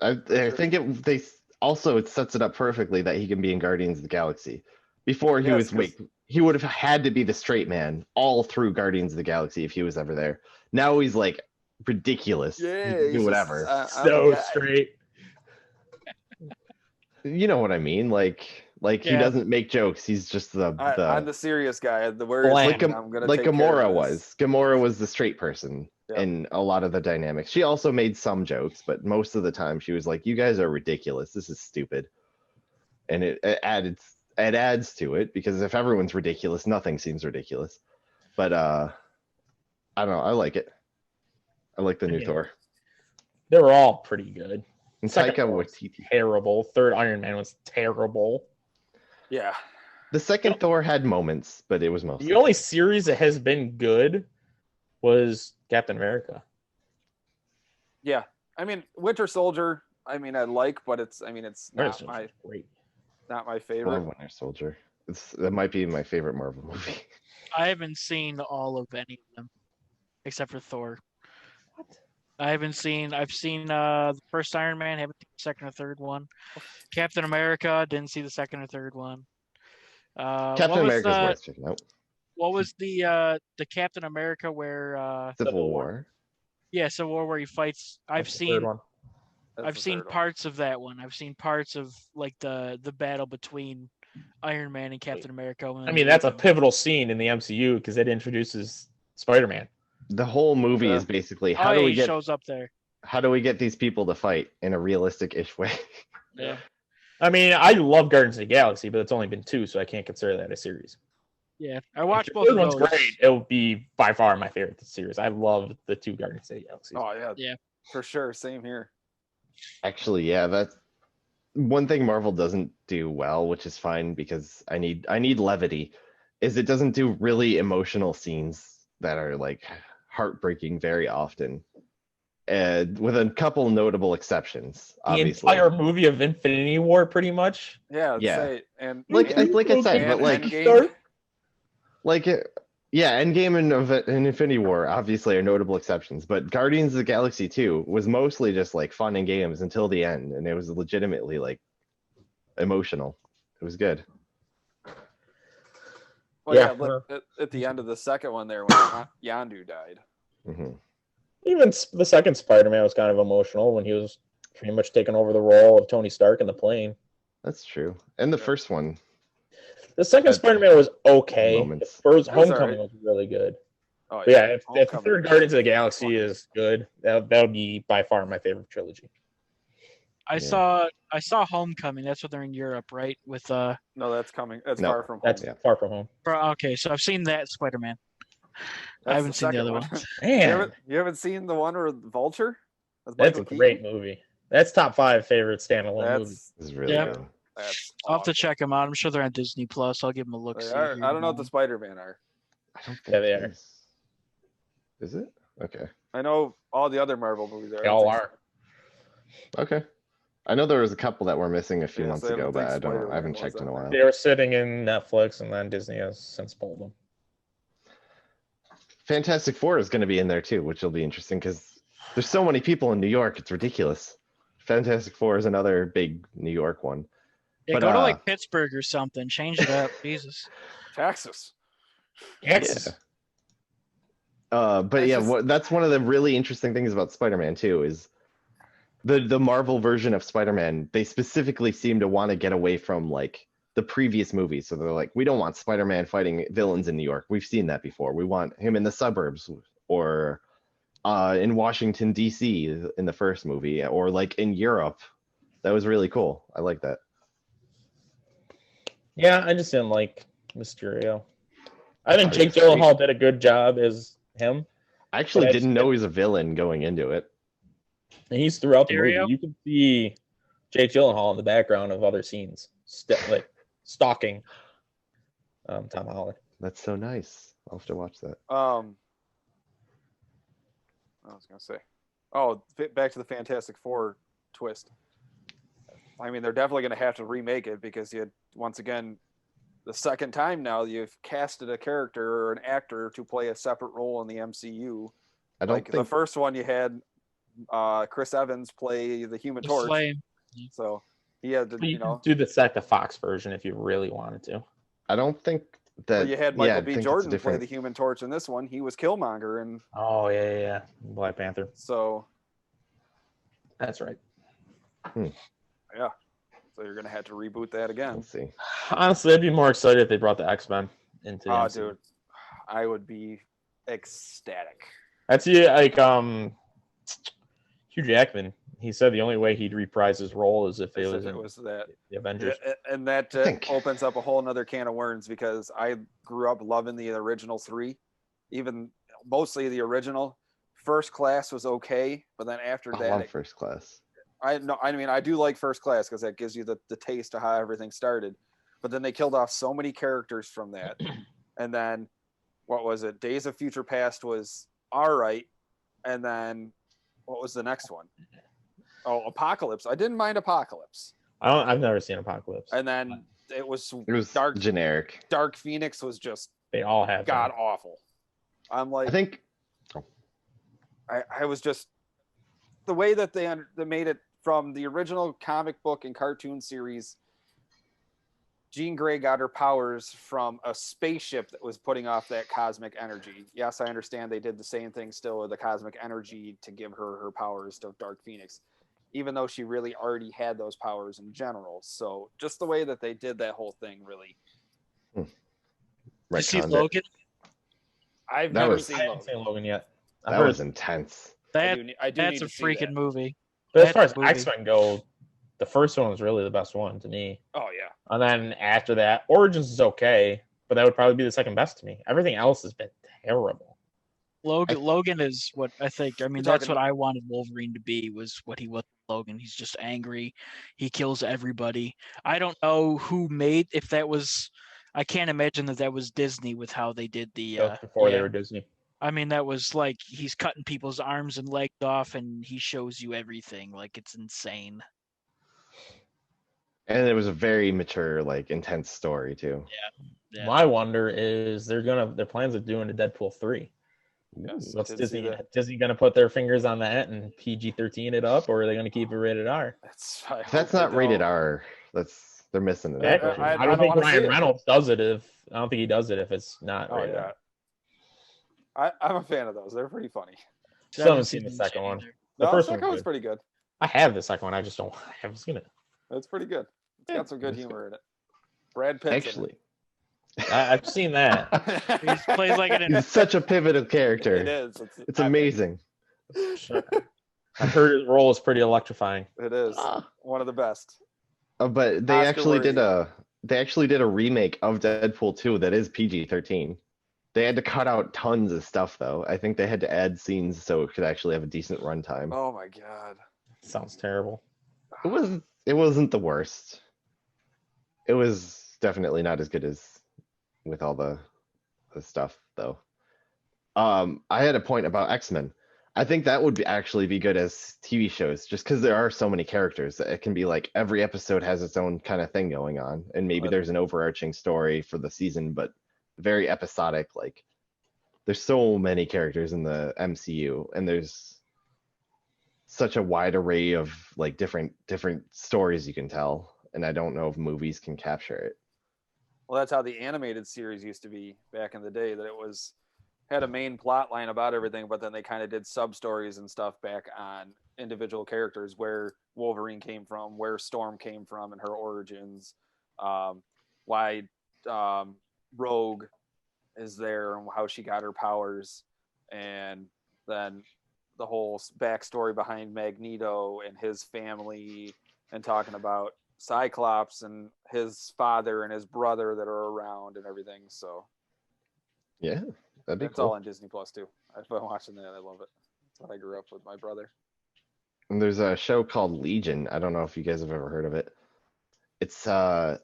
S1: I think it sets it up perfectly that he can be in Guardians of the Galaxy. Before he
S2: Yes,
S1: was he would have had to be the straight man all through Guardians of the Galaxy if he was ever there. Now he's like ridiculous. He
S2: Yeah,
S1: can
S2: he's
S1: do
S2: just,
S1: whatever.
S2: I'm
S3: So
S2: a guy.
S3: straight.
S1: You know what I mean? Like Like he
S4: Yeah.
S1: doesn't make jokes. He's just
S2: I'm the serious guy. The where
S3: Bland.
S2: I'm gonna
S1: like
S2: take care
S1: Gamora
S2: of this.
S1: was. Gamora was the straight person
S2: Yep.
S1: in a lot of the dynamics. She also made some jokes, but most of the time she was like, "You guys are ridiculous. This is stupid," and it adds to it because if everyone's ridiculous, nothing seems ridiculous. But I don't know. I like it. I like the new
S3: Yeah.
S1: Thor.
S3: They were all pretty good.
S1: And
S3: Second
S1: Taika
S3: Thor was
S1: Waititi.
S3: terrible. Third Iron Man was terrible.
S2: Yeah.
S1: The second Thor had moments, but it was mostly
S3: The only series that has been good was Captain America.
S2: Yeah. I mean, Winter Soldier. I mean, I like, but it's
S3: Winter
S2: not
S3: Soldier's
S2: my
S3: great.
S1: Thor
S2: favorite.
S1: Winter Soldier. That might be my favorite Marvel movie.
S4: I haven't seen all of any of them except for Thor.
S3: What?
S4: I've seen the first Iron Man, haven't seen the second or third one. Captain America, didn't see the second or third one.
S1: Captain America's worth checking out.
S4: What was the Captain America where
S1: Civil War.
S4: Civil War where he fights?
S3: That's the third one.
S2: That's
S4: I've
S2: the
S4: seen
S2: third one.
S4: parts of that one. I've seen parts of like the battle between Iron Man and Captain America.
S3: I mean, that's a pivotal scene in the MCU because it introduces Spider-Man.
S1: The whole movie is basically how do we
S4: he
S1: get
S4: shows up there.
S1: how do we get these people to fight in a realistic-ish way?
S4: Yeah.
S3: I mean, I love Guardians of the Galaxy, but it's only been 2, so I can't consider that a series.
S4: Yeah. I watched
S3: If
S4: both
S3: the
S4: of
S3: third
S4: those.
S3: one's great. It will be by far my favorite series. I love the 2 Guardians of the Galaxy.
S2: Oh yeah.
S4: Yeah.
S2: For sure. Same here.
S1: Actually, yeah, that's one thing Marvel doesn't do well, which is fine because I need levity, is it doesn't do really emotional scenes that are like heartbreaking very often. With a couple notable exceptions,
S3: The
S1: obviously.
S3: entire movie of Infinity War, pretty much.
S2: Yeah.
S1: Yeah.
S2: Say, and
S1: Like I said,
S2: and
S1: but like
S2: Endgame.
S1: Endgame and Infinity War obviously are notable exceptions, but Guardians of the Galaxy 2 was mostly just like fun and games until the end, and it was legitimately like emotional. It was good.
S2: Well,
S3: Yeah.
S2: like at the end of the second one there when Yondu died.
S1: hmm
S3: Even the second Spider-Man was kind of emotional when he was pretty much taking over the role of Tony Stark in the plane.
S1: That's true. And the first one,
S3: The second
S1: Had
S3: Spider-Man was okay.
S1: moments.
S3: The first
S2: It was
S3: Homecoming
S2: alright.
S3: was really good.
S2: Oh
S3: But yeah, if the
S2: Homecoming
S3: third
S2: was
S3: Guardians of the Galaxy
S2: fun.
S3: is good, that'll be by far my favorite trilogy.
S4: I saw Homecoming. That's when they're in Europe, right? With
S2: No, that's coming. That's
S1: No,
S2: far from home.
S3: That's Far From Home.
S4: okay, so I've seen that Spider-Man. I
S2: That's
S4: haven't seen the
S2: second
S4: other
S2: one.
S4: ones.
S3: Man,
S2: You haven't seen the one with Vulture? With
S3: that's a
S2: Michael
S3: great
S2: Keaton?
S3: movie. That's top 5 favorite standalone movie.
S1: this is really
S4: Yeah.
S1: good.
S2: That's
S4: I'll have to
S2: awesome.
S4: check them out. I'm sure they're on Disney Plus. I'll give them a look.
S2: They are. I don't know what the Spider-Man are.
S1: I don't think
S3: Yeah, they
S1: it
S3: are.
S1: Is it? Okay.
S2: I know all the other Marvel movies are.
S3: They all are.
S1: Okay. I know there was a couple that were missing a few
S2: Yeah,
S1: months
S2: so I
S1: ago,
S2: don't
S1: but
S2: think
S1: I don't know. I
S2: Spider-Man
S1: haven't
S2: was
S1: checked in
S2: on
S1: a
S2: there.
S1: while.
S3: They were sitting in Netflix, and then Disney has since pulled them.
S1: Fantastic Four is going to be in there too, which will be interesting because there's so many people in New York. It's ridiculous. Fantastic Four is another big New York one.
S4: Yeah,
S1: But,
S4: go to like Pittsburgh or something. Change it up. Jesus.
S2: Texas.
S3: Yes.
S1: But
S2: It's
S1: yeah,
S2: just-
S1: that's one of the really interesting things about Spider-Man too is the Marvel version of Spider-Man. They specifically seem to want to get away from like the previous movies. So they're like, we don't want Spider-Man fighting villains in New York. We've seen that before. We want him in the suburbs or in Washington D.C. in the first movie, or like in Europe. That was really cool. I like that.
S3: Yeah, I just didn't like Mysterio. I think Jake
S1: He's great.
S3: Gyllenhaal did a good job as him.
S1: I actually
S3: But
S1: didn't know he was a villain going into it.
S3: And he's throughout the
S4: Mysterio?
S3: movie. You can see Jake Gyllenhaal in the background of other scenes, like stalking Tom Holland.
S1: That's so nice. I'll have to watch that.
S2: I was gonna say, back to the Fantastic Four twist. I mean, they're definitely gonna have to remake it because once again, the second time now you've casted a character or an actor to play a separate role in the MCU.
S1: I don't
S2: Like the
S1: think
S2: first one, you had Chris Evans play the Human
S4: The
S2: Torch,
S4: Flame.
S2: so he had to,
S3: You can do the Fox version if you really wanted to.
S1: I don't think that.
S2: But you had
S1: yeah,
S2: Michael
S1: I
S2: B.
S1: think it's
S2: Jordan play
S1: different.
S2: the Human Torch in this one. He was Killmonger, and
S3: Oh yeah. Black Panther.
S2: so
S3: That's right.
S2: yeah. So you're gonna have to reboot that again.
S1: We'll see.
S3: Honestly, I'd be more excited if they brought the X-Men into the
S2: Oh,
S3: MCU.
S2: dude, I would be ecstatic.
S3: I'd see like Hugh Jackman. He said the only way he'd reprise his role is if it was in
S2: that.
S3: the Avengers.
S2: And that
S1: I think-
S2: opens up a whole nother can of worms because I grew up loving the original three, even mostly the original. First Class was okay, but then after
S1: I
S2: that,
S1: love First Class.
S2: I mean, I do like First Class because that gives you the taste of how everything started. But then they killed off so many characters from that. And then, what was it? Days of Future Past was all right. And then, what was the next one? Oh, Apocalypse. I didn't mind Apocalypse.
S3: I've never seen Apocalypse.
S2: And then it was
S1: Dark generic.
S2: Dark Phoenix was just
S3: They all have
S2: god awful. I'm like,
S1: I think
S2: I was just the way that they made it from the original comic book and cartoon series. Jean Grey got her powers from a spaceship that was putting off that cosmic energy. Yes, I understand they did the same thing still with the cosmic energy to give her her powers to Dark Phoenix, even though she really already had those powers in general. So just the way that they did that whole thing really.
S4: Did you see
S1: retconned it.
S4: Logan?
S2: I've
S1: That
S2: never
S1: was-
S2: seen
S3: I haven't
S2: Logan.
S3: seen Logan yet. I've
S1: That
S3: heard-
S1: was intense.
S2: I
S4: That
S2: do
S4: that's
S2: need
S4: a
S2: to see
S4: freaking
S2: that.
S4: movie.
S3: But as far as
S4: That's a movie.
S3: X-Men go, the first one was really the best one to me.
S2: Oh yeah.
S3: And then after that, Origins is okay, but that would probably be the second best to me. Everything else has been terrible.
S4: Logan is what I think. I mean,
S2: You're
S4: that's
S2: talking-
S4: what I wanted Wolverine to be. Was what he was. Logan. He's just angry. He kills everybody. I don't know who made. If that was, I can't imagine that was Disney with how they did the.
S3: That was before they
S4: yeah.
S3: were Disney.
S4: I mean, that was like he's cutting people's arms and legs off, and he shows you everything. Like it's insane.
S1: And it was a very mature, like intense story too.
S4: Yeah.
S3: My wonder is their plans of doing a Deadpool 3.
S2: Yes,
S3: What's
S2: did see
S3: Disney?
S2: that.
S3: Disney going to put their fingers on that and PG-13 it up, or are they going to keep it rated R?
S2: I
S1: If that's
S2: hope
S1: not
S2: they
S1: rated
S2: don't.
S1: R, they're missing it.
S3: Exactly.
S2: I
S3: I,
S2: don't
S3: don't think
S2: wanna see
S3: Ryan
S2: it.
S3: Reynolds does it I don't think he does it if it's not
S2: Oh
S3: rated
S2: yeah.
S3: R.
S2: I'm a fan of those. They're pretty funny.
S3: Still haven't seen the second one.
S4: either.
S3: The
S2: No,
S3: first
S2: second
S3: one's
S2: one's
S3: good.
S2: pretty good.
S3: I have the second one. I haven't seen it.
S2: It's pretty good. It's
S3: Yeah,
S2: got some good
S1: it's
S2: humor in it. Brad Pitt's
S1: Actually,
S3: I've seen that.
S2: in it.
S4: He plays like an.
S1: he's such a pivotal character.
S2: It is.
S1: It's amazing.
S3: Sure. I've heard his role is pretty electrifying.
S2: It is one of the best.
S1: But they
S2: Oscar
S1: actually did
S2: worthy.
S1: a remake of Deadpool 2 that is PG-13. They had to cut out tons of stuff though. I think they had to add scenes so it could actually have a decent runtime.
S2: Oh my god.
S3: Sounds terrible.
S1: It wasn't the worst. It was definitely not as good as with all the stuff though. I had a point about X-Men. I think that would actually be good as TV shows, just because there are so many characters that it can be like every episode has its own kind of thing going on, and maybe
S2: But-
S1: there's an overarching story for the season, but very episodic. Like there's so many characters in the MCU, and there's such a wide array of like different stories you can tell, and I don't know if movies can capture it.
S2: Well, that's how the animated series used to be back in the day. That it was had a main plot line about everything, but then they kind of did sub stories and stuff back on individual characters, where Wolverine came from, where Storm came from, and her origins, why Rogue is there, and how she got her powers, and then the whole backstory behind Magneto and his family, and talking about Cyclops and his father and his brother that are around and everything. So
S1: Yeah, that'd be
S2: it's
S1: cool.
S2: all on Disney Plus too. I've been watching that. I love it. That's what I grew up with my brother.
S1: And there's a show called Legion. I don't know if you guys have ever heard of it. It's I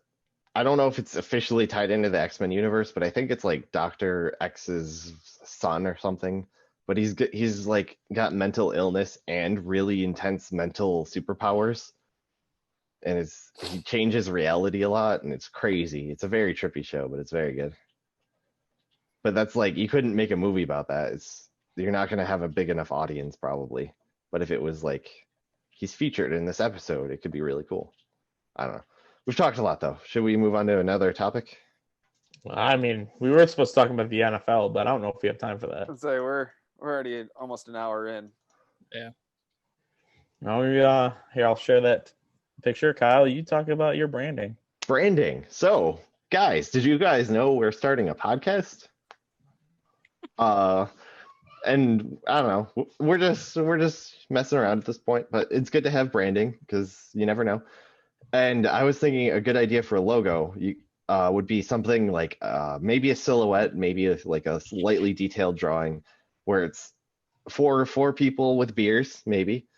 S1: don't know if it's officially tied into the X-Men universe, but I think it's like Dr. X's son or something. But he's like got mental illness and really intense mental superpowers. And he changes reality a lot, and it's crazy. It's a very trippy show, but it's very good. But that's like, you couldn't make a movie about that. You're not going to have a big enough audience probably. But if it was like he's featured in this episode, it could be really cool. I don't know. We've talked a lot though. Should we move on to another topic?
S3: I mean, we were supposed to talk about the NFL, but I don't know if we have time for that.
S2: I'd say we're already almost an hour in.
S3: No, here I'll share that picture. Kyle, you talk about your branding.
S1: Branding. So, guys, did you guys know we're starting a podcast? And I don't know, we're just messing around at this point, but it's good to have branding because you never know. And I was thinking a good idea for a logo would be something like maybe a silhouette, maybe like a slightly detailed drawing where it's four people with beers, maybe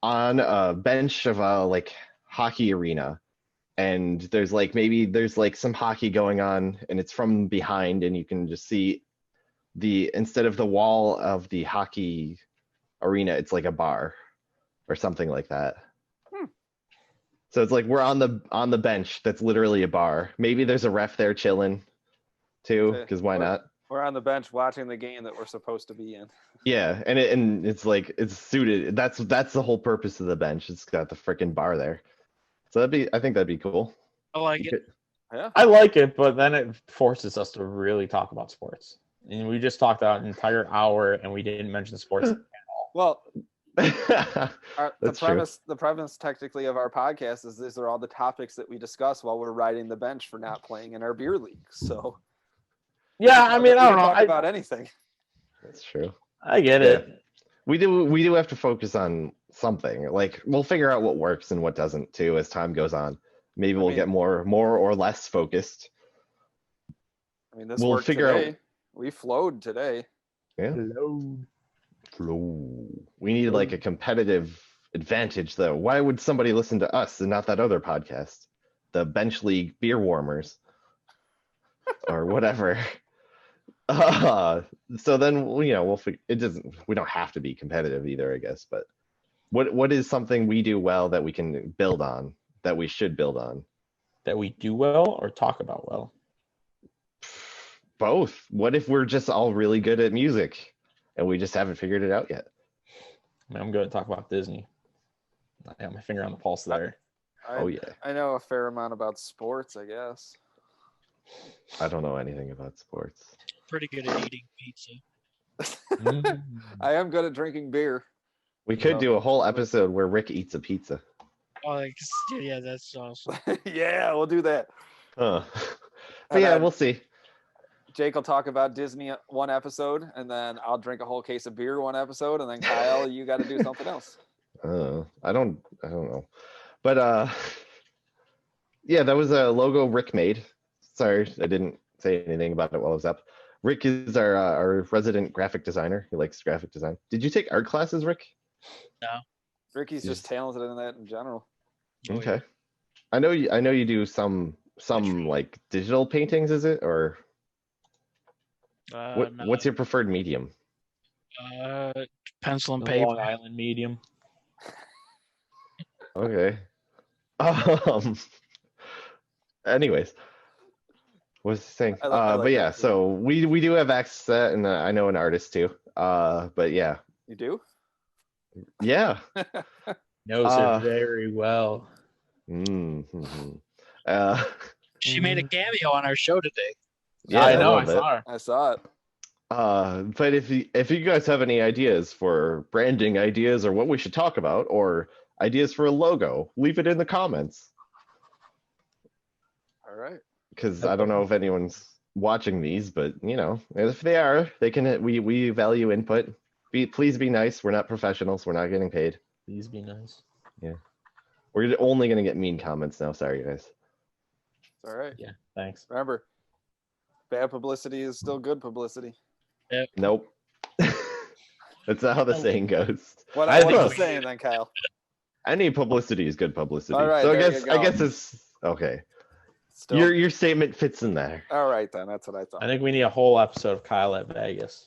S1: on a bench of a like hockey arena, and there's like some hockey going on, and it's from behind, and you can just see instead of the wall of the hockey arena, it's like a bar or something like that. So it's like we're on the bench that's literally a bar. Maybe there's a ref there chilling too, because why not?
S2: We're on the bench watching the game that we're supposed to be in.
S1: Yeah, and it's like it's suited. That's the whole purpose of the bench. It's got the freaking bar there. So I think that'd be cool.
S4: I like it.
S2: Yeah.
S3: I like it, but then it forces us to really talk about sports. And we just talked out an entire hour and we didn't mention sports at all.
S2: Well,
S1: That's true.
S2: the premise technically of our podcast is these are all the topics that we discuss while we're riding the bench for not playing in our beer league. So
S3: Yeah, I mean, I don't know.
S2: Talk about anything.
S1: That's true.
S3: I get it.
S1: We do have to focus on something. Like we'll figure out what works and what doesn't too as time goes on. Maybe we'll get more or less focused.
S2: I mean, this
S1: We'll
S2: worked
S1: figure
S2: today.
S1: out.
S2: We flowed today.
S1: Yeah. Flow. We need like a competitive advantage though. Why would somebody listen to us and not that other podcast, the Bench League Beer Warmers, or whatever? So then we'll figure. It doesn't. We don't have to be competitive either, I guess. But what is something we do well that we can build on? That we should build on?
S3: That we do well or talk about well?
S1: Both. What if we're just all really good at music and we just haven't figured it out yet?
S3: I mean, I'm going to talk about Disney. I got my finger on the pulse there.
S1: Oh yeah.
S2: I know a fair amount about sports, I guess.
S1: I don't know anything about sports.
S4: Pretty good at eating pizza.
S2: I am good at drinking beer.
S1: We could do a whole episode where Rick eats a pizza.
S4: Oh, yeah, that's awesome.
S2: Yeah, we'll do that.
S1: But
S2: And
S1: yeah,
S2: then
S1: we'll see.
S2: Jake will talk about Disney one episode, and then I'll drink a whole case of beer one episode, and then Kyle, you got to do something else.
S1: I don't know. But yeah, that was a logo Rick made. Sorry, I didn't say anything about it while I was up. Rick is our resident graphic designer. He likes graphic design. Did you take art classes, Rick?
S4: No.
S2: Ricky's just talented in that in general.
S1: Okay. I know you do some like digital paintings, is it? Or
S4: No.
S1: what's your preferred medium?
S4: Pencil and
S3: The
S4: paper.
S3: Long Island medium.
S1: Okay. Anyways, what was I saying?
S2: I like
S1: But yeah,
S2: that too.
S1: so we do have access to that, and I know an artist too. But yeah,
S2: You do?
S3: Knows it very well.
S1: mhm.
S4: She made a cameo on our show today.
S1: Yeah,
S3: I know.
S1: a
S3: I
S1: little bit.
S3: saw her.
S2: I saw it.
S1: But if you guys have any ideas for branding ideas or what we should talk about or ideas for a logo, leave it in the comments.
S2: All right.
S1: Because I don't know if anyone's watching these, but if they are, they can. We value input. Please be nice. We're not professionals. We're not getting paid.
S3: Please be nice.
S1: We're only gonna get mean comments now. Sorry, guys.
S2: It's all right.
S3: Yeah, thanks.
S2: Remember, bad publicity is still good publicity.
S1: Nope. That's not how the saying goes.
S2: What
S3: I
S2: are you
S3: think-
S2: saying then, Kyle?
S1: Any publicity is good publicity.
S2: All right,
S1: so I
S2: there
S1: guess
S2: you go.
S1: it's okay.
S2: Still.
S1: Your statement fits in there.
S2: All right then. That's what I thought.
S3: I think we need a whole episode of Kyle at Vegas.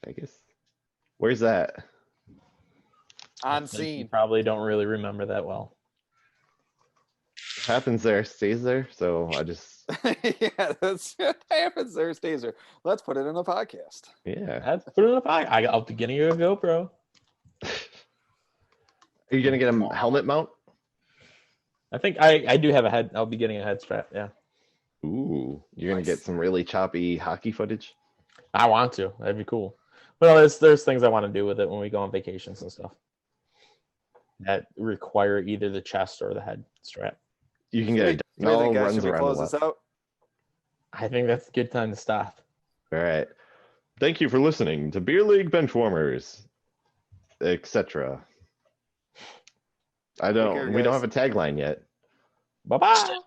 S1: Vegas. Where's that?
S2: On
S3: You
S2: scene.
S3: probably don't really remember that well.
S1: Happens there, stays there. So I just
S2: Yeah, that's what happens there, stays there. Let's put it in a podcast.
S1: yeah.
S3: That's put it in the pocket. I'll be getting you a GoPro.
S1: Are you gonna get a helmet mount?
S3: I think I do have a head. I'll be getting a head strap. Yeah,
S1: Ooh, you're gonna
S2: Nice.
S1: get some really choppy hockey footage.
S3: I want to. That'd be cool. Well, there's things I want to do with it when we go on vacations and stuff. that require either the chest or the head strap.
S1: You can get it.
S2: Do you think, guys,
S1: runs
S2: should we
S1: around
S2: close
S1: the left.
S2: this out?
S3: I think that's a good time to stop.
S1: All right. Thank you for listening to Beer League Benchwarmers, etc.
S2: care,
S1: We don't
S2: guys.
S1: have a tagline yet.
S3: Bye bye.